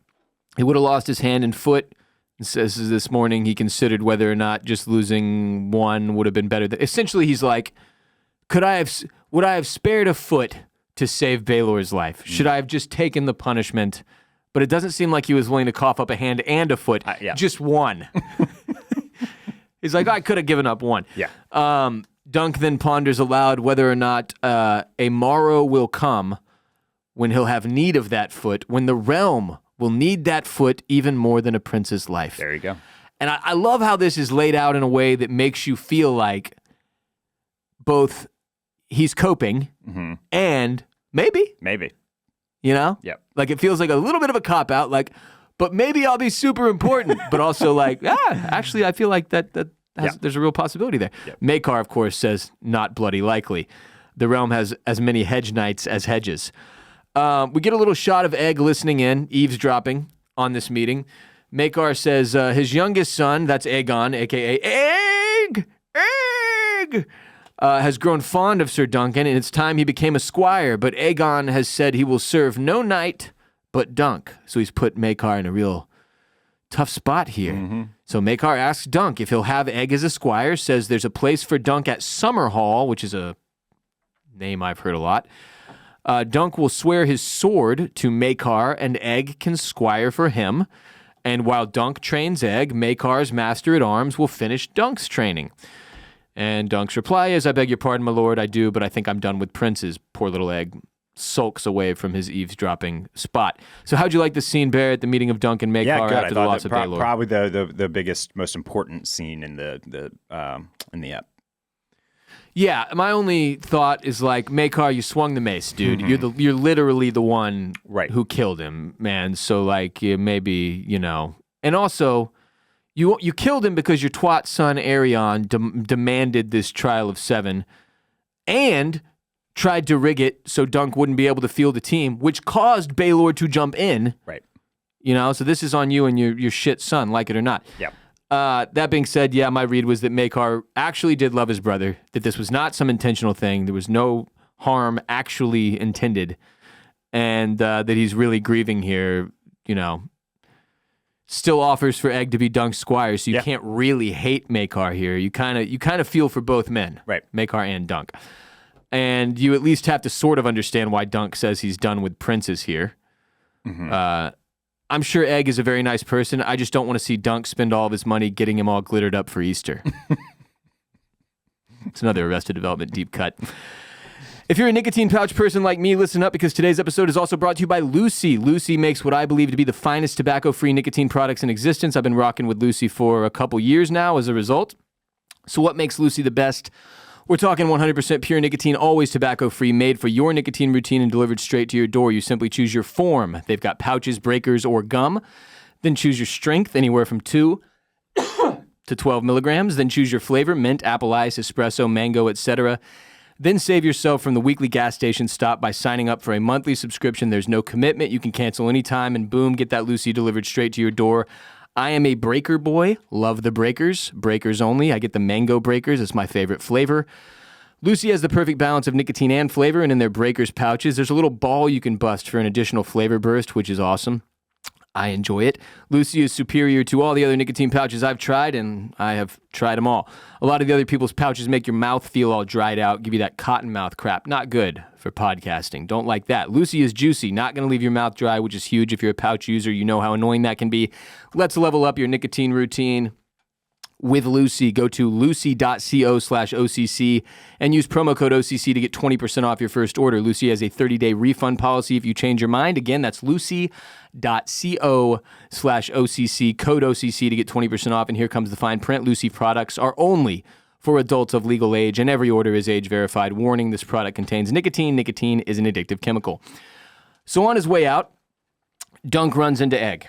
Speaker 1: he would have lost his hand and foot. It says this morning he considered whether or not just losing one would have been better. Essentially, he's like, would I have spared a foot to save Baelor's life? Should I have just taken the punishment? But it doesn't seem like he was willing to cough up a hand and a foot, just one. He's like, I could have given up one.
Speaker 2: Yeah.
Speaker 1: Dunk then ponders aloud whether or not a morrow will come when he'll have need of that foot, when the realm will need that foot even more than a prince's life.
Speaker 2: There you go.
Speaker 1: And I love how this is laid out in a way that makes you feel like both he's coping and maybe.
Speaker 2: Yep.
Speaker 1: Like it feels like a little bit of a cop-out, like, but maybe I'll be super important, but also like, actually I feel like there's a real possibility there.
Speaker 2: Yep.
Speaker 1: Makar, of course, says not bloody likely. The realm has as many hedge knights as hedges. We get a little shot of Egg listening in, eavesdropping on this meeting. Makar says his youngest son, that's Aegon, a.k.a. Egg, has grown fond of Sir Duncan, and it's time he became a squire, but Aegon has said he will serve no knight but Dunk. So he's put Makar in a real tough spot here. So Makar asks Dunk if he'll have Egg as a squire, says there's a place for Dunk at Summerhall, which is a name I've heard a lot. Dunk will swear his sword to Makar, and Egg can squire for him. And while Dunk trains Egg, Makar's master-at-arms will finish Dunk's training. And Dunk's reply is, I beg your pardon, my lord, I do, but I think I'm done with princes. Poor little Egg sulks away from his eavesdropping spot. So how'd you like the scene, Barrett, the meeting of Dunk and Makar after the loss of Baelor?
Speaker 2: Probably the biggest, most important scene in the ep.
Speaker 1: Yeah, my only thought is like, Makar, you swung the mace, dude. You're literally the one who killed him, man. So like, maybe, and also, you killed him because your twat son Arion demanded this trial of 7, and tried to rig it so Dunk wouldn't be able to field a team, which caused Baelor to jump in.
Speaker 2: Right.
Speaker 1: You know, so this is on you and your shit son, like it or not.
Speaker 2: Yeah.
Speaker 1: That being said, yeah, my read was that Makar actually did love his brother, that this was not some intentional thing. There was no harm actually intended, and that he's really grieving here, you know. Still offers for Egg to be Dunk's squire, so you can't really hate Makar here. You kind of feel for both men,
Speaker 2: right?
Speaker 1: Makar and Dunk. And you at least have to sort of understand why Dunk says he's done with princes here. Mm-hmm. I'm sure Egg is a very nice person. I just don't want to see Dunk spend all of his money getting him all glittered up for Easter. It's another Arrested Development deep cut. If you're a nicotine pouch person like me, listen up, because today's episode is also brought to you by Lucy. Lucy makes what I believe to be the finest tobacco-free nicotine products in existence. I've been rocking with Lucy for a couple years now as a result. So what makes Lucy the best? We're talking 100% pure nicotine, always tobacco-free, made for your nicotine routine and delivered straight to your door. You simply choose your form. They've got pouches, breakers, or gum. Then choose your strength, anywhere from 2 to 12 milligrams. Then choose your flavor, mint, apple ice, espresso, mango, etc. Then save yourself from the weekly gas station stop by signing up for a monthly subscription. There's no commitment. You can cancel anytime, and boom, get that Lucy delivered straight to your door. I am a breaker boy. Love the breakers. Breakers only. I get the mango breakers. It's my favorite flavor. Lucy has the perfect balance of nicotine and flavor, and in their breakers pouches, there's a little ball you can bust for an additional flavor burst, which is awesome. I enjoy it. Lucy is superior to all the other nicotine pouches I've tried, and I have tried them all. A lot of the other people's pouches make your mouth feel all dried out, give you that cotton mouth crap. Not good for podcasting. Don't like that. Lucy is juicy, not going to leave your mouth dry, which is huge. If you're a pouch user, you know how annoying that can be. Let's level up your nicotine routine with Lucy. Go to lucy.co/OCC and use promo code OCC to get 20% off your first order. Lucy has a 30-day refund policy if you change your mind. Again, that's lucy.co/OCC, code OCC to get 20% off. And here comes the fine print. Lucy products are only for adults of legal age, and every order is age verified. Warning, this product contains nicotine. Nicotine is an addictive chemical. So on his way out, Dunk runs into Egg.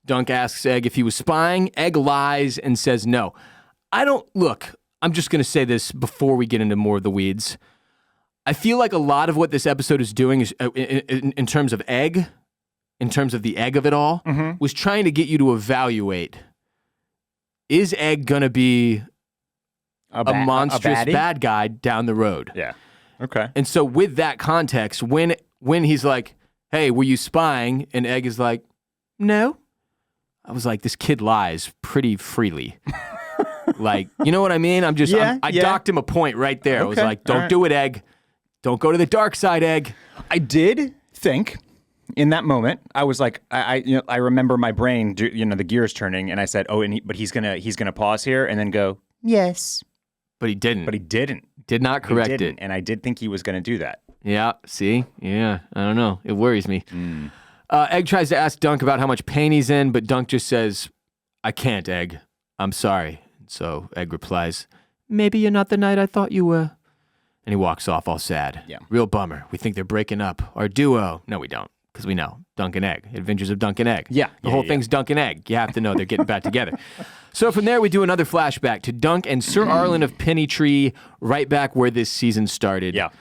Speaker 1: Dunk asks Egg if he was spying. Egg lies and says no. Look, I'm just going to say this before we get into more of the weeds. I feel like a lot of what this episode is doing is, in terms of Egg, in terms of the Egg of it all, was trying to get you to evaluate, is Egg going to be a monstrous bad guy down the road?
Speaker 2: Yeah. Okay.
Speaker 1: And so with that context, when he's like, hey, were you spying? And Egg is like, no. I was like, this kid lies pretty freely. Like, you know what I mean? I docked him a point right there. Okay. I was like, don't do it, Egg. Don't go to the dark side, Egg.
Speaker 2: I did think in that moment, I was like, I remember my brain, the gears turning, and I said, but he's gonna pause here and then go, yes.
Speaker 1: But he didn't. Did not correct it.
Speaker 2: And I did think he was going to do that.
Speaker 1: Yeah, see? Yeah, I don't know. It worries me. Egg tries to ask Dunk about how much pain he's in, but Dunk just says, I can't, Egg. I'm sorry. So Egg replies, maybe you're not the knight I thought you were. And he walks off all sad. Yeah. Real bummer. We think they're breaking up. Our duo. No, we don't, because we know. Dunk and Egg. Adventures of Dunk and Egg.
Speaker 2: Yeah.
Speaker 1: The whole thing's Dunk and Egg. You have to know they're getting back together. So from there, we do another flashback to Dunk and Sir Arlen of Pennytree, right back where this season started.
Speaker 2: Yeah.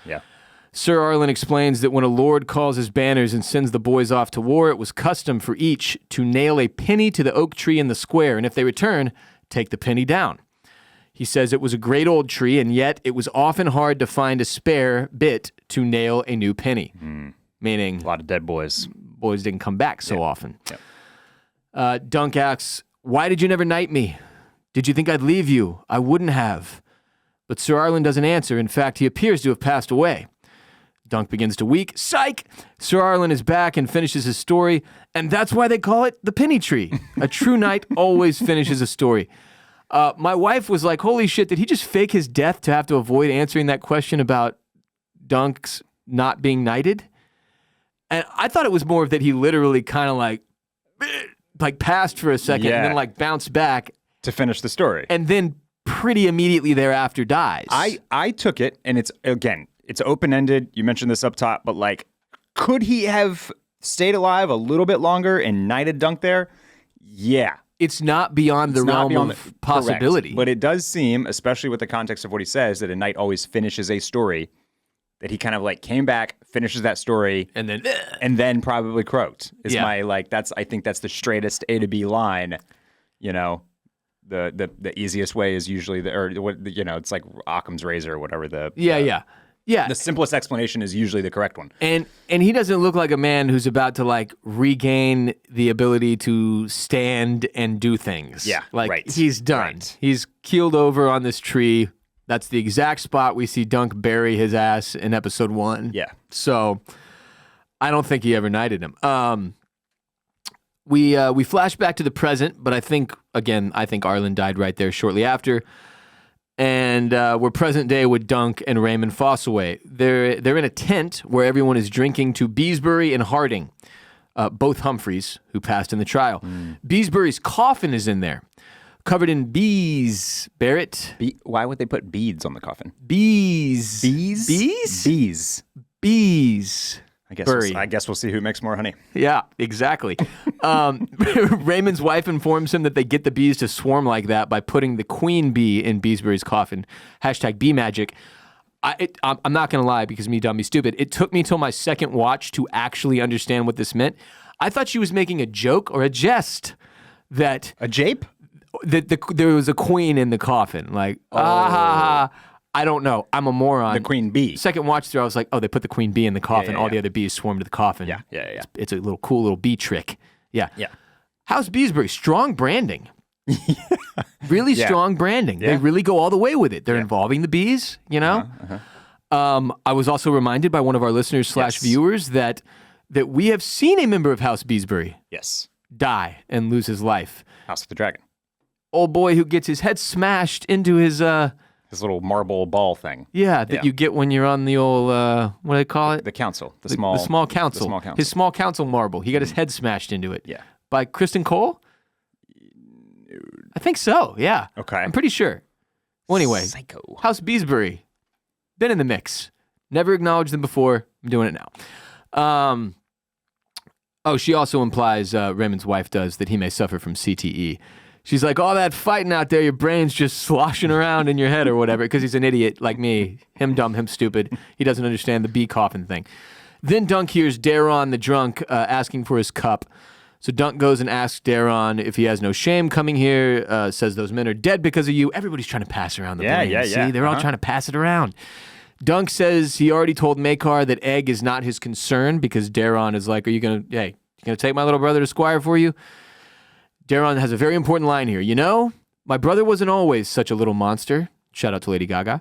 Speaker 1: Sir Arlen explains that when a lord calls his banners and sends the boys off to war, it was custom for each to nail a penny to the oak tree in the square, and if they return, take the penny down. He says it was a great old tree, and yet it was often hard to find a spare bit to nail a new penny. Meaning,
Speaker 2: a lot of dead boys.
Speaker 1: Boys didn't come back so often. Dunk asks, why did you never knight me? Did you think I'd leave you? I wouldn't have. But Sir Arlen doesn't answer. In fact, he appears to have passed away. Dunk begins to weep. Psych! Sir Arlen is back and finishes his story, and that's why they call it the penny tree. A true knight always finishes a story. My wife was like, holy shit, did he just fake his death to have to avoid answering that question about Dunk's not being knighted? And I thought it was more of that he literally kind of like passed for a second and then like bounced back.
Speaker 2: To finish the story.
Speaker 1: And then pretty immediately thereafter dies.
Speaker 2: I took it, and it's open-ended. You mentioned this up top, but like, could he have stayed alive a little bit longer and knighted Dunk there? Yeah.
Speaker 1: It's not beyond the realm of possibility.
Speaker 2: Correct. But it does seem, especially with the context of what he says, that a knight always finishes a story, that he kind of like came back, finishes that story,
Speaker 1: and
Speaker 2: then probably croaked. Is
Speaker 1: Yeah.
Speaker 2: my I think that's the straightest A to B line. You know, the easiest way is usually it's like Occam's razor or whatever.
Speaker 1: Yeah.
Speaker 2: The simplest explanation is usually the correct one.
Speaker 1: And he doesn't look like a man who's about to like regain the ability to stand and do things.
Speaker 2: Yeah,
Speaker 1: like
Speaker 2: right.
Speaker 1: he's done.
Speaker 2: Right.
Speaker 1: He's keeled over on this tree. That's the exact spot we see Dunk bury his ass in episode 1.
Speaker 2: Yeah.
Speaker 1: So I don't think he ever knighted him. We flash back to the present, but I think Arlen died right there shortly after. And we're present day with Dunk and Raymond Fossaway. They're in a tent where everyone is drinking to Beesbury and Harding, both Humphreys, who passed in the trial. Beesbury's coffin is in there, covered in bees. Barrett?
Speaker 2: Why would they put beads on the coffin?
Speaker 1: Bees.
Speaker 2: Bees?
Speaker 1: Bees?
Speaker 2: Bees.
Speaker 1: Bees.
Speaker 2: I guess we'll see who makes more honey.
Speaker 1: Yeah, exactly. Raymond's wife informs him that they get the bees to swarm like that by putting the queen bee in Beesbury's coffin. #bee magic. I'm not going to lie because me dumb, me stupid. It took me till my second watch to actually understand what this meant. I thought she was making a joke or a jest that
Speaker 2: A jape?
Speaker 1: there was a queen in the coffin. Like, I don't know. I'm a moron.
Speaker 2: The queen bee.
Speaker 1: Second watch through, I was like, oh, they put the queen bee in the coffin. All the other bees swarm to the coffin.
Speaker 2: Yeah.
Speaker 1: It's a cool little bee trick. Yeah.
Speaker 2: Yeah.
Speaker 1: How's Beesbury? Strong branding. Really strong branding.
Speaker 2: Yeah.
Speaker 1: They really go all the way with it. They're involving the bees, you know? I was also reminded by one of our listeners / viewers that we have seen a member of House Beesbury
Speaker 2: Yes.
Speaker 1: die and lose his life.
Speaker 2: House of the Dragon.
Speaker 1: Old boy who gets his head smashed into his
Speaker 2: little marble ball thing.
Speaker 1: that you get when you're on the old what do they call it?
Speaker 2: The council. The
Speaker 1: small council.
Speaker 2: The small council.
Speaker 1: His small council marble. He got his head smashed into it.
Speaker 2: Yeah.
Speaker 1: By Kristen Cole? I think so, yeah.
Speaker 2: Okay.
Speaker 1: I'm pretty sure. Well, anyway,
Speaker 2: Psycho.
Speaker 1: House Beesbury, been in the mix. Never acknowledged them before. I'm doing it now. She also implies, Raymond's wife does, that he may suffer from CTE. She's like, all that fighting out there, your brain's just sloshing around in your head or whatever, because he's an idiot like me. Him dumb, him stupid. He doesn't understand the bee coffin thing. Then Dunk hears Daron the drunk asking for his cup. So Dunk goes and asks Daron if he has no shame coming here, says those men are dead because of you. Everybody's trying to pass around the blame. See, they're all trying to pass it around. Dunk says he already told Makar that Egg is not his concern because Daron is like, you gonna take my little brother to Squire for you? Daron has a very important line here. You know, my brother wasn't always such a little monster. Shout out to Lady Gaga.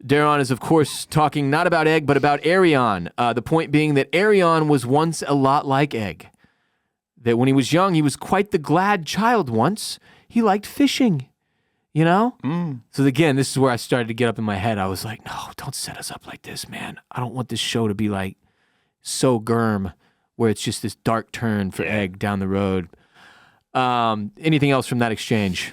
Speaker 1: Daron is, of course, talking not about Egg, but about Arion. The point being that Arion was once a lot like Egg. That when he was young, he was quite the glad child once. He liked fishing, you know? So again, this is where I started to get up in my head. I was like, no, don't set us up like this, man. I don't want this show to be like so Germ, where it's just this dark turn for Egg down the road. Anything else from that exchange?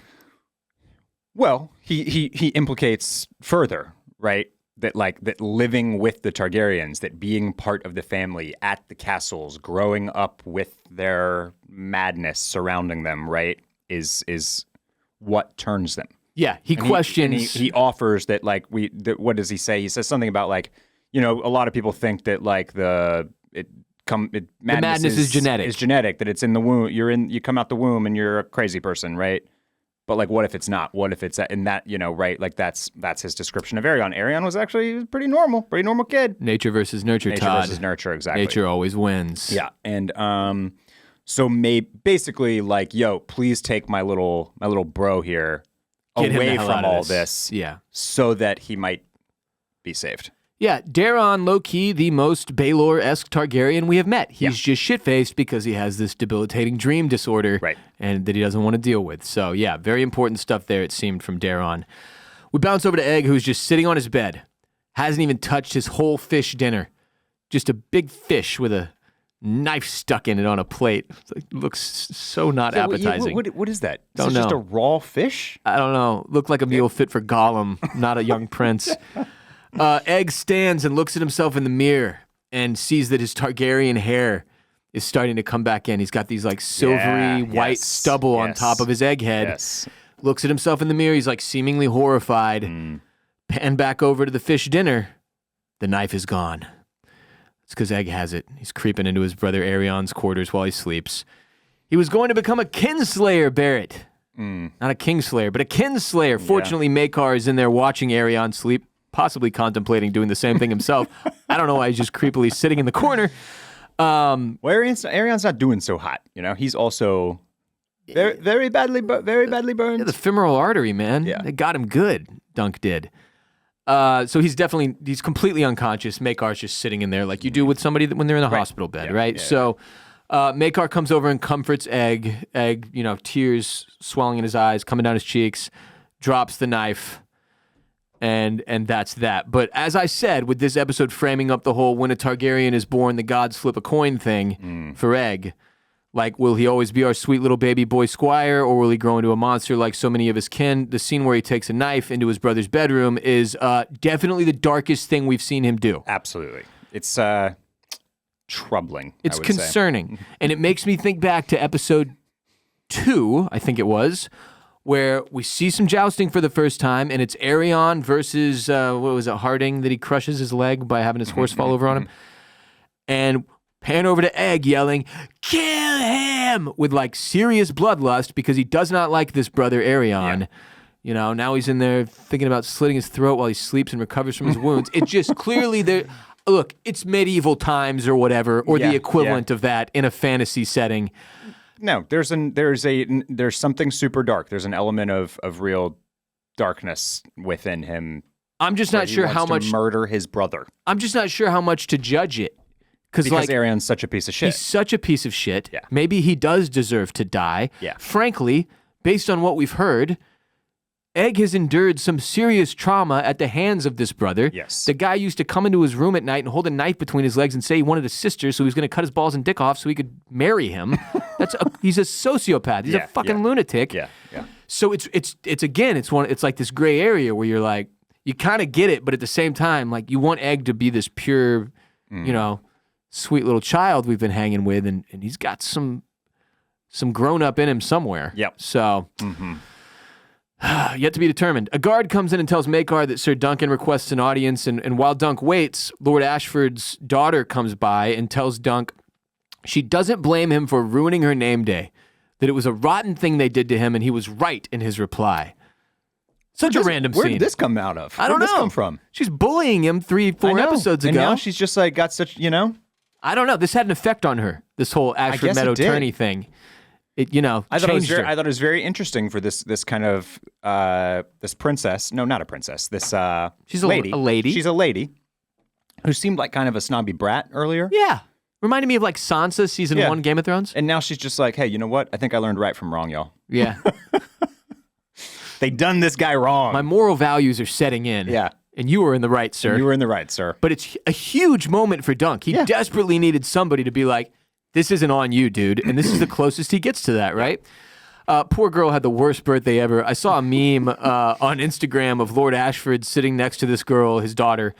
Speaker 2: Well, he implicates further, right? That living with the Targaryens, that being part of the family at the castles, growing up with their madness surrounding them, right, is what turns them.
Speaker 1: Yeah, he questions.
Speaker 2: He offers that what does he say? He says something about a lot of people think that madness
Speaker 1: is genetic.
Speaker 2: Is genetic, that it's in the womb. You come out the womb and you're a crazy person, right? But what if it's not? What if it's in that, right? That's his description of Arion. Arion was actually pretty normal kid.
Speaker 1: Nature versus nurture,
Speaker 2: Nature
Speaker 1: Todd.
Speaker 2: versus nurture, exactly.
Speaker 1: Nature always wins.
Speaker 2: Yeah, and so basically yo, please take my little bro here away from all this.
Speaker 1: Yeah,
Speaker 2: so that he might be saved.
Speaker 1: Yeah, Daron, low-key, the most Baelor-esque Targaryen we have met. He's just shit-faced because he has this debilitating dream disorder and that he doesn't want to deal with. So, yeah, very important stuff there, it seemed, from Daron. We bounce over to Egg, who's just sitting on his bed. Hasn't even touched his whole fish dinner. Just a big fish with a knife stuck in it on a plate. It looks so not appetizing.
Speaker 2: What is that?
Speaker 1: Don't
Speaker 2: is it
Speaker 1: know.
Speaker 2: just a raw fish?
Speaker 1: I don't know. Looked like a meal fit for Gollum, not a young prince. Egg stands and looks at himself in the mirror and sees that his Targaryen hair is starting to come back in. He's got these silvery white stubble on top of his egg head.
Speaker 2: Yes.
Speaker 1: Looks at himself in the mirror. He's seemingly horrified. Pan back over to the fish dinner. The knife is gone. It's because Egg has it. He's creeping into his brother Aerion's quarters while he sleeps. He was going to become a kinslayer, Barrett. Not a kingslayer, but a kinslayer. Fortunately, Maekar is in there watching Aerion sleep, possibly contemplating doing the same thing himself. I don't know why he's just creepily sitting in the corner.
Speaker 2: Well, Aerion's not doing so hot. He's also very badly burned.
Speaker 1: Yeah, the femoral artery, man.
Speaker 2: Yeah.
Speaker 1: They got him good. Dunk did. So he's completely unconscious. Maekar's just sitting in there like you do with somebody when they're in the hospital bed, right? So Maekar comes over and comforts Egg. Egg, tears swelling in his eyes, coming down his cheeks, drops the knife, and that's that. But as I said, with this episode framing up the whole when a Targaryen is born, the gods flip a coin thing for Egg, like, will he always be our sweet little baby boy squire, or will he grow into a monster like so many of his kin? The scene where he takes a knife into his brother's bedroom is definitely the darkest thing we've seen him do.
Speaker 2: Absolutely. It's troubling.
Speaker 1: It's concerning. And it makes me think back to episode 2, I think it was, where we see some jousting for the first time, and it's Aerion versus, Harding, that he crushes his leg by having his horse fall over on him. And pan over to Egg yelling, "Kill him!" with like serious bloodlust because he does not like this brother Aerion. Yeah. Now he's in there thinking about slitting his throat while he sleeps and recovers from his wounds. It's just clearly there. Look, it's medieval times or whatever, or the equivalent of that in a fantasy setting.
Speaker 2: No, there's something super dark. There's an element of real darkness within him.
Speaker 1: I'm just not sure how much
Speaker 2: to murder his brother.
Speaker 1: I'm just not sure how much to judge it.
Speaker 2: Because Aerion's such a piece of shit.
Speaker 1: He's such a piece of shit.
Speaker 2: Yeah.
Speaker 1: Maybe he does deserve to die.
Speaker 2: Yeah.
Speaker 1: Frankly, based on what we've heard, Egg has endured some serious trauma at the hands of this brother.
Speaker 2: Yes.
Speaker 1: The guy used to come into his room at night and hold a knife between his legs and say he wanted a sister, so he was going to cut his balls and dick off so he could marry him. He's a sociopath. He's a fucking lunatic.
Speaker 2: Yeah.
Speaker 1: So it's like this gray area where you're like, you kind of get it, but at the same time, like, you want Egg to be this pure, sweet little child we've been hanging with, and he's got some grown up in him somewhere.
Speaker 2: Yep.
Speaker 1: So yet to be determined. A guard comes in and tells Maekar that Sir Duncan requests an audience, and while Dunk waits, Lord Ashford's daughter comes by and tells Dunk she doesn't blame him for ruining her name day, that it was a rotten thing they did to him, and he was right in his reply. Such a random scene.
Speaker 2: Where did this come out of?
Speaker 1: I don't know.
Speaker 2: Where did this come from?
Speaker 1: She's bullying him 3-4 episodes ago.
Speaker 2: And now she's just like got such,
Speaker 1: I don't know. This had an effect on her. This whole Ashford Meadow tourney thing. It, I thought
Speaker 2: it was very interesting for this kind of this princess. No, not a princess. This
Speaker 1: she's
Speaker 2: lady.
Speaker 1: A lady.
Speaker 2: She's a lady who seemed like kind of a snobby brat earlier.
Speaker 1: Yeah, reminded me of like Sansa season 1 Game of Thrones.
Speaker 2: And now she's just like, hey, you know what? I think I learned right from wrong, y'all.
Speaker 1: Yeah.
Speaker 2: They done this guy wrong.
Speaker 1: My moral values are setting in.
Speaker 2: Yeah.
Speaker 1: And you were in the right, sir.
Speaker 2: You were in the right, sir.
Speaker 1: But it's a huge moment for Dunk. He desperately needed somebody to be like, this isn't on you, dude. And this is the closest he gets to that, right? Poor girl had the worst birthday ever. I saw a meme on Instagram of Lord Ashford sitting next to this girl, his daughter,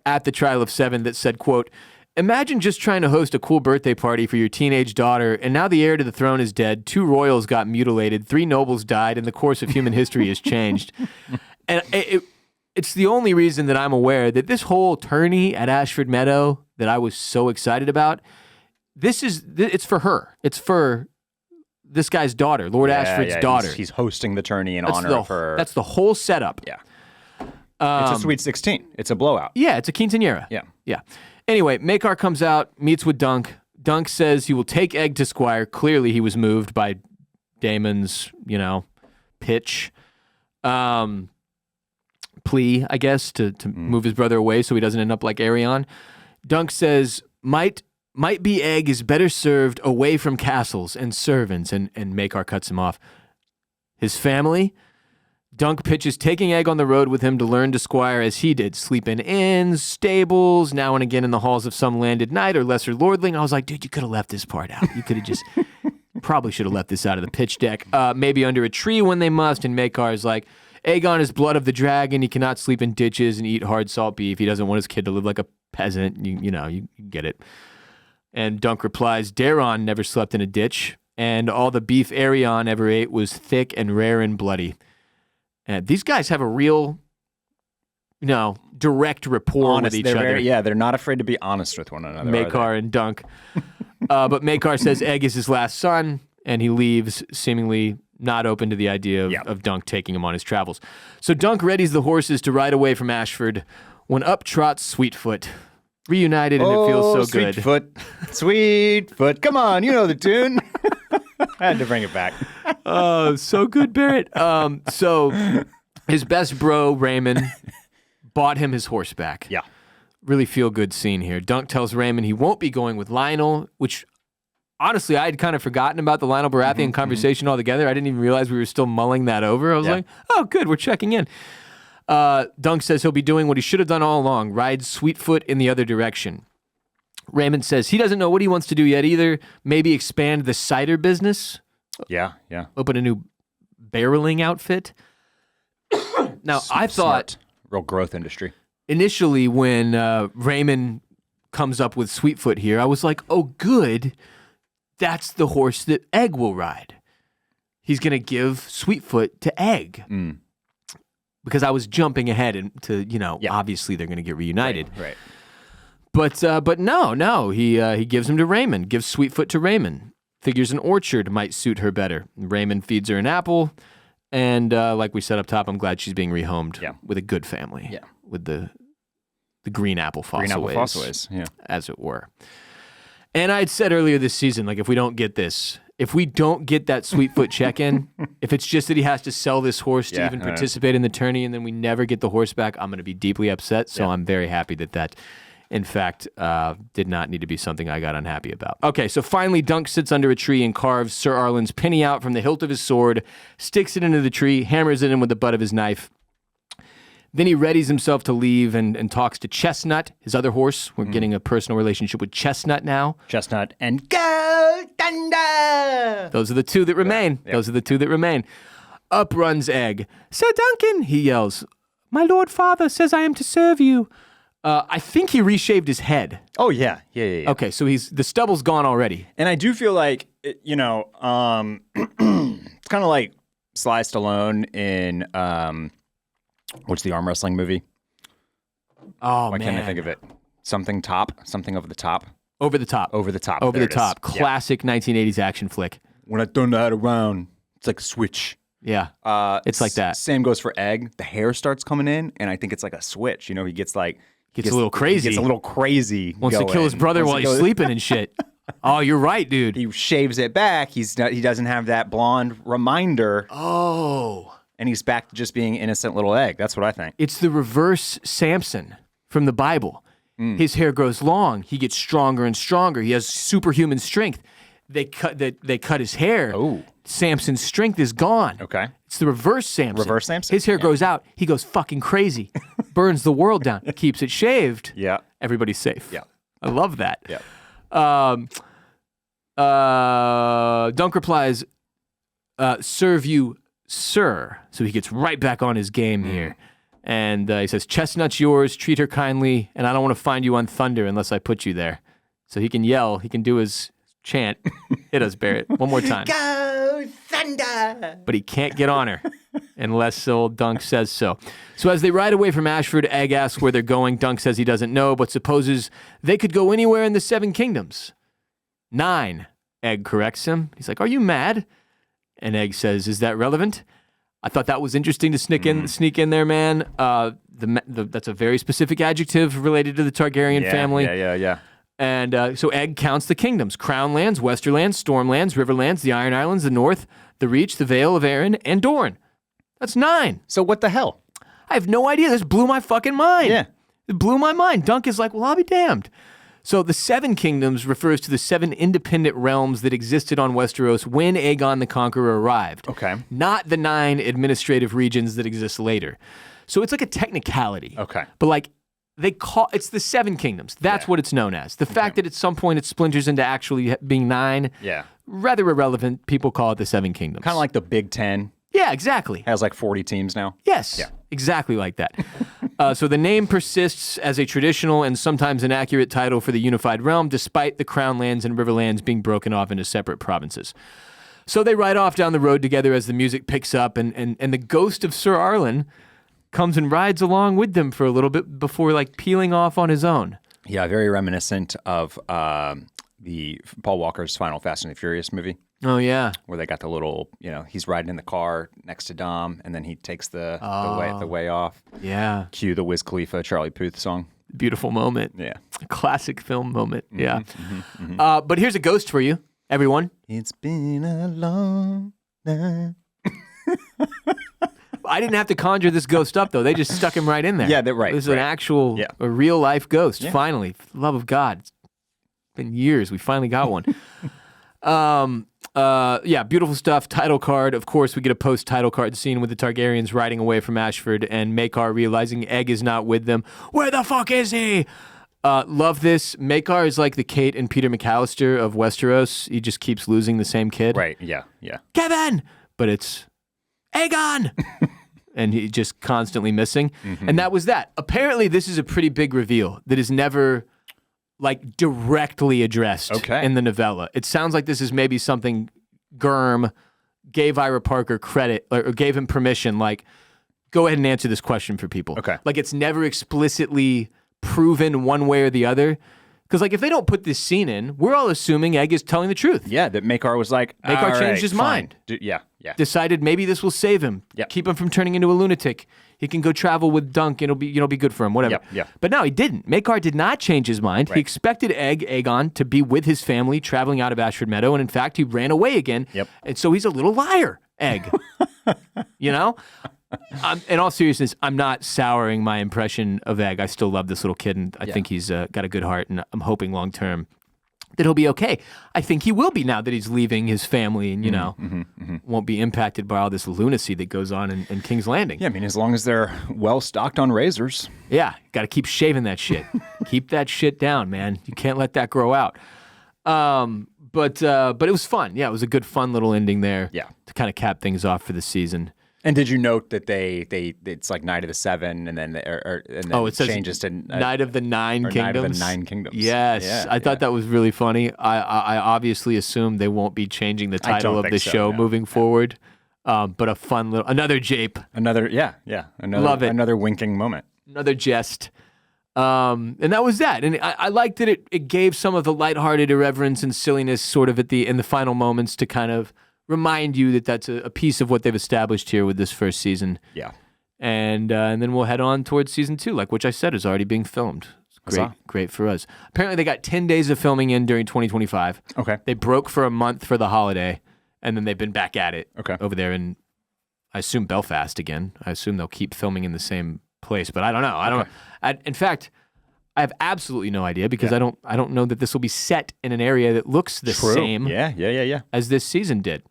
Speaker 1: at the Trial of Seven that said, quote, "Imagine just trying to host a cool birthday party for your teenage daughter, and now the heir to the throne is dead, 2 royals got mutilated, 3 nobles died, and the course of human history has changed." And it's the only reason that I'm aware that this whole tourney at Ashford Meadow that I was so excited about, it's for her. It's for this guy's daughter, Lord Ashford's daughter.
Speaker 2: He's hosting the tourney in honor of her.
Speaker 1: That's the whole setup.
Speaker 2: Yeah. It's a Sweet 16. It's a blowout.
Speaker 1: Yeah, it's a quinceañera. Yeah. Anyway, Maekar comes out, meets with Dunk. Dunk says he will take Egg to Squire. Clearly he was moved by Daemon's, pitch. Plea, I guess, to move his brother away so he doesn't end up like Aerion. Dunk says, might be Egg is better served away from castles and servants, and Maekar cuts him off. His family? Dunk pitches taking Egg on the road with him to learn to squire as he did, sleep in inns, stables, now and again in the halls of some landed knight or lesser lordling. I was like, dude, you could have left this part out. You could have just, probably should have left this out of the pitch deck. Maybe under a tree when they must, and Maekar's like, Aegon is blood of the dragon. He cannot sleep in ditches and eat hard salt beef. He doesn't want his kid to live like a peasant. You get it. And Dunk replies, Daeron never slept in a ditch, and all the beef Aerion ever ate was thick and rare and bloody. And these guys have a real direct rapport with each other.
Speaker 2: They're not afraid to be honest with one another.
Speaker 1: Maekar and Dunk. But Maekar says Egg is his last son, and he leaves, seemingly not open to the idea of Dunk taking him on his travels. So Dunk readies the horses to ride away from Ashford when up trots Sweetfoot. Reunited, and it feels so good.
Speaker 2: Sweetfoot. Come on, you know the tune. I had to bring it back.
Speaker 1: Oh, so good, Barrett. So his best bro, Raymond, bought him his horse back.
Speaker 2: Yeah.
Speaker 1: Really feel good scene here. Dunk tells Raymond he won't be going with Lionel, which honestly I had kind of forgotten about the Lionel Baratheon conversation altogether. I didn't even realize we were still mulling that over. I was like, oh, good, we're checking in. Dunk says he'll be doing what he should have done all along, ride Sweetfoot in the other direction. Raymond says he doesn't know what he wants to do yet either. Maybe expand the cider business.
Speaker 2: Yeah.
Speaker 1: Open a new barreling outfit. Now, I thought...
Speaker 2: Real growth industry.
Speaker 1: Initially, when Raymond comes up with Sweetfoot here, I was like, oh, good. That's the horse that Egg will ride. He's going to give Sweetfoot to Egg. Because I was jumping ahead into, obviously they're going to get reunited.
Speaker 2: Right.
Speaker 1: But no, he gives him to Raymond, gives Sweetfoot to Raymond. Figures an orchard might suit her better. Raymond feeds her an apple, and like we said up top, I'm glad she's being rehomed with a good family. Yeah. With the green apple fossilways, as it were. And I had said earlier this season, like, if we don't get that Sweetfoot check-in, if it's just that he has to sell this horse to even participate in the tourney and then we never get the horse back, I'm going to be deeply upset. So I'm very happy that, in fact, did not need to be something I got unhappy about. Okay, so finally Dunk sits under a tree and carves Sir Arlen's penny out from the hilt of his sword, sticks it into the tree, hammers it in with the butt of his knife. Then he readies himself to leave and talks to Chestnut, his other horse. We're getting a personal relationship with Chestnut now.
Speaker 2: Chestnut and Go Thunder!
Speaker 1: Those are the two that remain.
Speaker 2: Yep.
Speaker 1: Those are the two that remain. Up runs Egg. Sir Duncan, he yells. My lord father says I am to serve you. I think he reshaved his head.
Speaker 2: Oh, yeah.
Speaker 1: Okay, so the stubble's gone already.
Speaker 2: And I do feel like, it's kind of like Sly Stallone in... what's the arm wrestling movie?
Speaker 1: Oh,
Speaker 2: Why can't I think of it? Something of the top.
Speaker 1: Over the top.
Speaker 2: Over the top.
Speaker 1: Over the top. Classic 1980s action flick.
Speaker 2: When I turn the head around, it's like a switch.
Speaker 1: Yeah. It's like that.
Speaker 2: Same goes for Egg. The hair starts coming in, and I think it's like a switch. He gets like...
Speaker 1: Gets a little crazy.
Speaker 2: He gets a little crazy.
Speaker 1: Wants to kill his brother while he's sleeping and shit. Oh, you're right, dude.
Speaker 2: He shaves it back. He doesn't have that blonde reminder.
Speaker 1: Oh.
Speaker 2: And he's back to just being innocent little Egg. That's what I think.
Speaker 1: It's the reverse Samson from the Bible. His hair grows long. He gets stronger and stronger. He has superhuman strength. They cut his hair.
Speaker 2: Oh.
Speaker 1: Samson's strength is gone.
Speaker 2: Okay.
Speaker 1: It's the reverse Samson.
Speaker 2: Reverse Samson?
Speaker 1: His hair grows out. He goes fucking crazy. Burns the world down. Keeps it shaved.
Speaker 2: Yeah.
Speaker 1: Everybody's safe.
Speaker 2: Yeah.
Speaker 1: I love that.
Speaker 2: Yeah.
Speaker 1: Dunk replies, serve you, sir. So he gets right back on his game here. And he says, Chestnut's yours, treat her kindly, and I don't want to find you on Thunder unless I put you there. So he can yell, he can do his chant. Hit us, Barrett. One more time.
Speaker 2: Go Thunder!
Speaker 1: But he can't get on her unless old Dunk says so. So as they ride away from Ashford, Egg asks where they're going. Dunk says he doesn't know, but supposes they could go anywhere in the 7 kingdoms. 9, Egg corrects him. He's like, are you mad? And Egg says, is that relevant? I thought that was interesting to sneak in there, man. That's a very specific adjective related to the Targaryen family.
Speaker 2: Yeah.
Speaker 1: And so Egg counts the kingdoms: Crown Lands, Westerlands, Stormlands, Riverlands, the Iron Islands, the North, the Reach, the Vale of Arryn, and Dorne. That's 9.
Speaker 2: So what the hell?
Speaker 1: I have no idea. This blew my fucking mind.
Speaker 2: Yeah.
Speaker 1: It blew my mind. Dunk is like, well, I'll be damned. So the 7 kingdoms refers to the 7 independent realms that existed on Westeros when Aegon the Conqueror arrived.
Speaker 2: Okay.
Speaker 1: Not the 9 administrative regions that exist later. So it's like a technicality.
Speaker 2: Okay.
Speaker 1: But like it's the 7 kingdoms. That's what it's known as. The fact that at some point it splinters into actually being 9.
Speaker 2: Yeah.
Speaker 1: Rather irrelevant. People call it the 7 kingdoms.
Speaker 2: Kind of like the Big Ten.
Speaker 1: Yeah, exactly.
Speaker 2: Has like 40 teams now.
Speaker 1: Yes.
Speaker 2: Yeah.
Speaker 1: Exactly like that. So the name persists as a traditional and sometimes inaccurate title for the unified realm, despite the Crown Lands and Riverlands being broken off into separate provinces. So they ride off down the road together as the music picks up, and the ghost of Sir Arlen comes and rides along with them for a little bit before like peeling off on his own.
Speaker 2: Yeah, very reminiscent of the Paul Walker's final Fast and the Furious movie.
Speaker 1: Oh, yeah.
Speaker 2: Where they got the little, he's riding in the car next to Dom, and then he takes the way off.
Speaker 1: Yeah.
Speaker 2: Cue the Wiz Khalifa, Charlie Puth song.
Speaker 1: Beautiful moment.
Speaker 2: Yeah.
Speaker 1: A classic film moment. Yeah. But here's a ghost for you, everyone.
Speaker 2: It's been a long night.
Speaker 1: I didn't have to conjure this ghost up, though. They just stuck him right in there.
Speaker 2: Yeah, right.
Speaker 1: This is an actual, a real-life ghost, finally. For the love of God. It's been years. We finally got one. Beautiful stuff. Title card. Of course, we get a post-title card scene with the Targaryens riding away from Ashford and Maekar realizing Egg is not with them. Where the fuck is he? Love this. Maekar is like the Kate and Peter McAllister of Westeros. He just keeps losing the same kid.
Speaker 2: Right, yeah.
Speaker 1: Kevin! But it's Aegon! And he's just constantly missing. And that was that. Apparently, this is a pretty big reveal that is never like directly addressed in the novella. It sounds like this is maybe something Gurm gave Ira Parker credit or gave him permission, like, go ahead and answer this question for people.
Speaker 2: Okay.
Speaker 1: Like, it's never explicitly proven one way or the other. Because, like, if they don't put this scene in, we're all assuming Egg is telling the truth.
Speaker 2: Yeah, that Maekar was like,
Speaker 1: Maekar changed his mind.
Speaker 2: Yeah.
Speaker 1: Decided maybe this will save him.
Speaker 2: Yep.
Speaker 1: Keep him from turning into a lunatic. He can go travel with Dunk. It'll be good for him. Whatever.
Speaker 2: Yep.
Speaker 1: But no, he didn't. Maekar did not change his mind. Right. He expected Aegon to be with his family, traveling out of Ashford Meadow, and in fact, he ran away again.
Speaker 2: Yep.
Speaker 1: And so he's a little liar, Egg. In all seriousness, I'm not souring my impression of Egg. I still love this little kid, and I think he's got a good heart, and I'm hoping long term that he'll be okay. I think he will be now that he's leaving his family and, won't be impacted by all this lunacy that goes on in King's Landing.
Speaker 2: Yeah, I mean, as long as they're well stocked on razors.
Speaker 1: Yeah, got to keep shaving that shit. Keep that shit down, man. You can't let that grow out. But it was fun. Yeah, it was a good, fun little ending there.
Speaker 2: Yeah.
Speaker 1: To kind of cap things off for the season.
Speaker 2: And did you note that it's like Night of the Seven, and then it
Speaker 1: says
Speaker 2: changes to
Speaker 1: Night of the Nine Kingdoms.
Speaker 2: Night of the Nine Kingdoms.
Speaker 1: Yes, I thought that was really funny. I obviously assume they won't be changing the title of the show moving forward. But a fun little another jape.
Speaker 2: Another
Speaker 1: Love it.
Speaker 2: Another winking moment.
Speaker 1: Another jest. And that was that. And I liked that it gave some of the lighthearted irreverence and silliness sort of in the final moments to kind of remind you that that's a piece of what they've established here with this first season.
Speaker 2: Yeah.
Speaker 1: And then we'll head on towards season 2, which I said is already being filmed. It's great for us. Apparently they got 10 days of filming in during 2025.
Speaker 2: Okay.
Speaker 1: They broke for a month for the holiday, and then they've been back at it over there in, I assume, Belfast again. I assume they'll keep filming in the same place, but I don't know. In fact, I have absolutely no idea because I don't know that this will be set in an area that looks the same as this season did.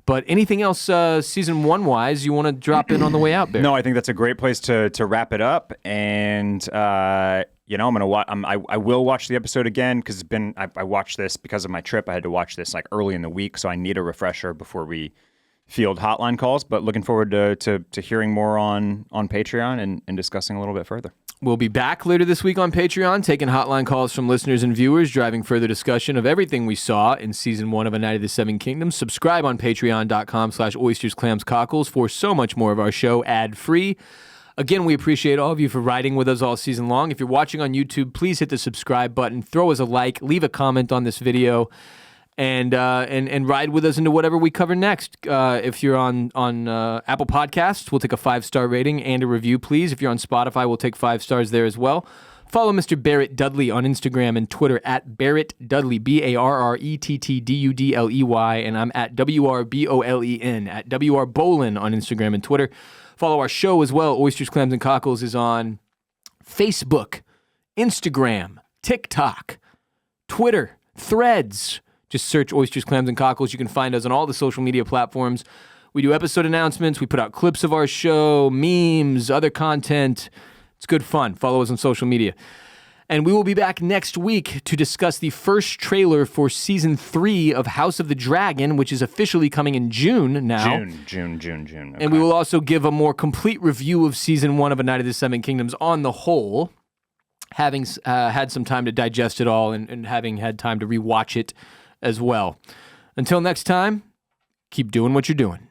Speaker 1: But anything else season 1 wise you want to drop in on the way out, Bear?
Speaker 2: No, I think that's a great place to wrap it up. And I'm gonna I will watch the episode again because I watched this because of my trip. I had to watch this like early in the week, so I need a refresher before we field hotline calls. But looking forward to hearing more on Patreon and discussing a little bit further.
Speaker 1: We'll be back later this week on Patreon, taking hotline calls from listeners and viewers, driving further discussion of everything we saw in Season 1 of A Night of the Seven Kingdoms. Subscribe on patreon.com/oystersclamscockles for so much more of our show ad-free. Again, we appreciate all of you for riding with us all season long. If you're watching on YouTube, please hit the subscribe button, throw us a like, leave a comment on this video, and ride with us into whatever we cover next. If you're on Apple Podcasts, we'll take a 5-star rating and a review, please. If you're on Spotify, we'll take 5 stars there as well. Follow Mr. Barrett Dudley on Instagram and Twitter at Barrett Dudley, BarrettDudley, and I'm at WRBOLEN, at WRBolin on Instagram and Twitter. Follow our show as well. Oysters, Clams, and Cockles is on Facebook, Instagram, TikTok, Twitter, Threads. Just search Oysters, Clams, and Cockles. You can find us on all the social media platforms. We do episode announcements. We put out clips of our show, memes, other content. It's good fun. Follow us on social media. And we will be back next week to discuss the first trailer for Season 3 of House of the Dragon, which is officially coming in June now.
Speaker 2: June. Okay.
Speaker 1: And we will also give a more complete review of Season 1 of A Night of the Seven Kingdoms on the whole, having had some time to digest it all and having had time to rewatch it as well. Until next time, keep doing what you're doing.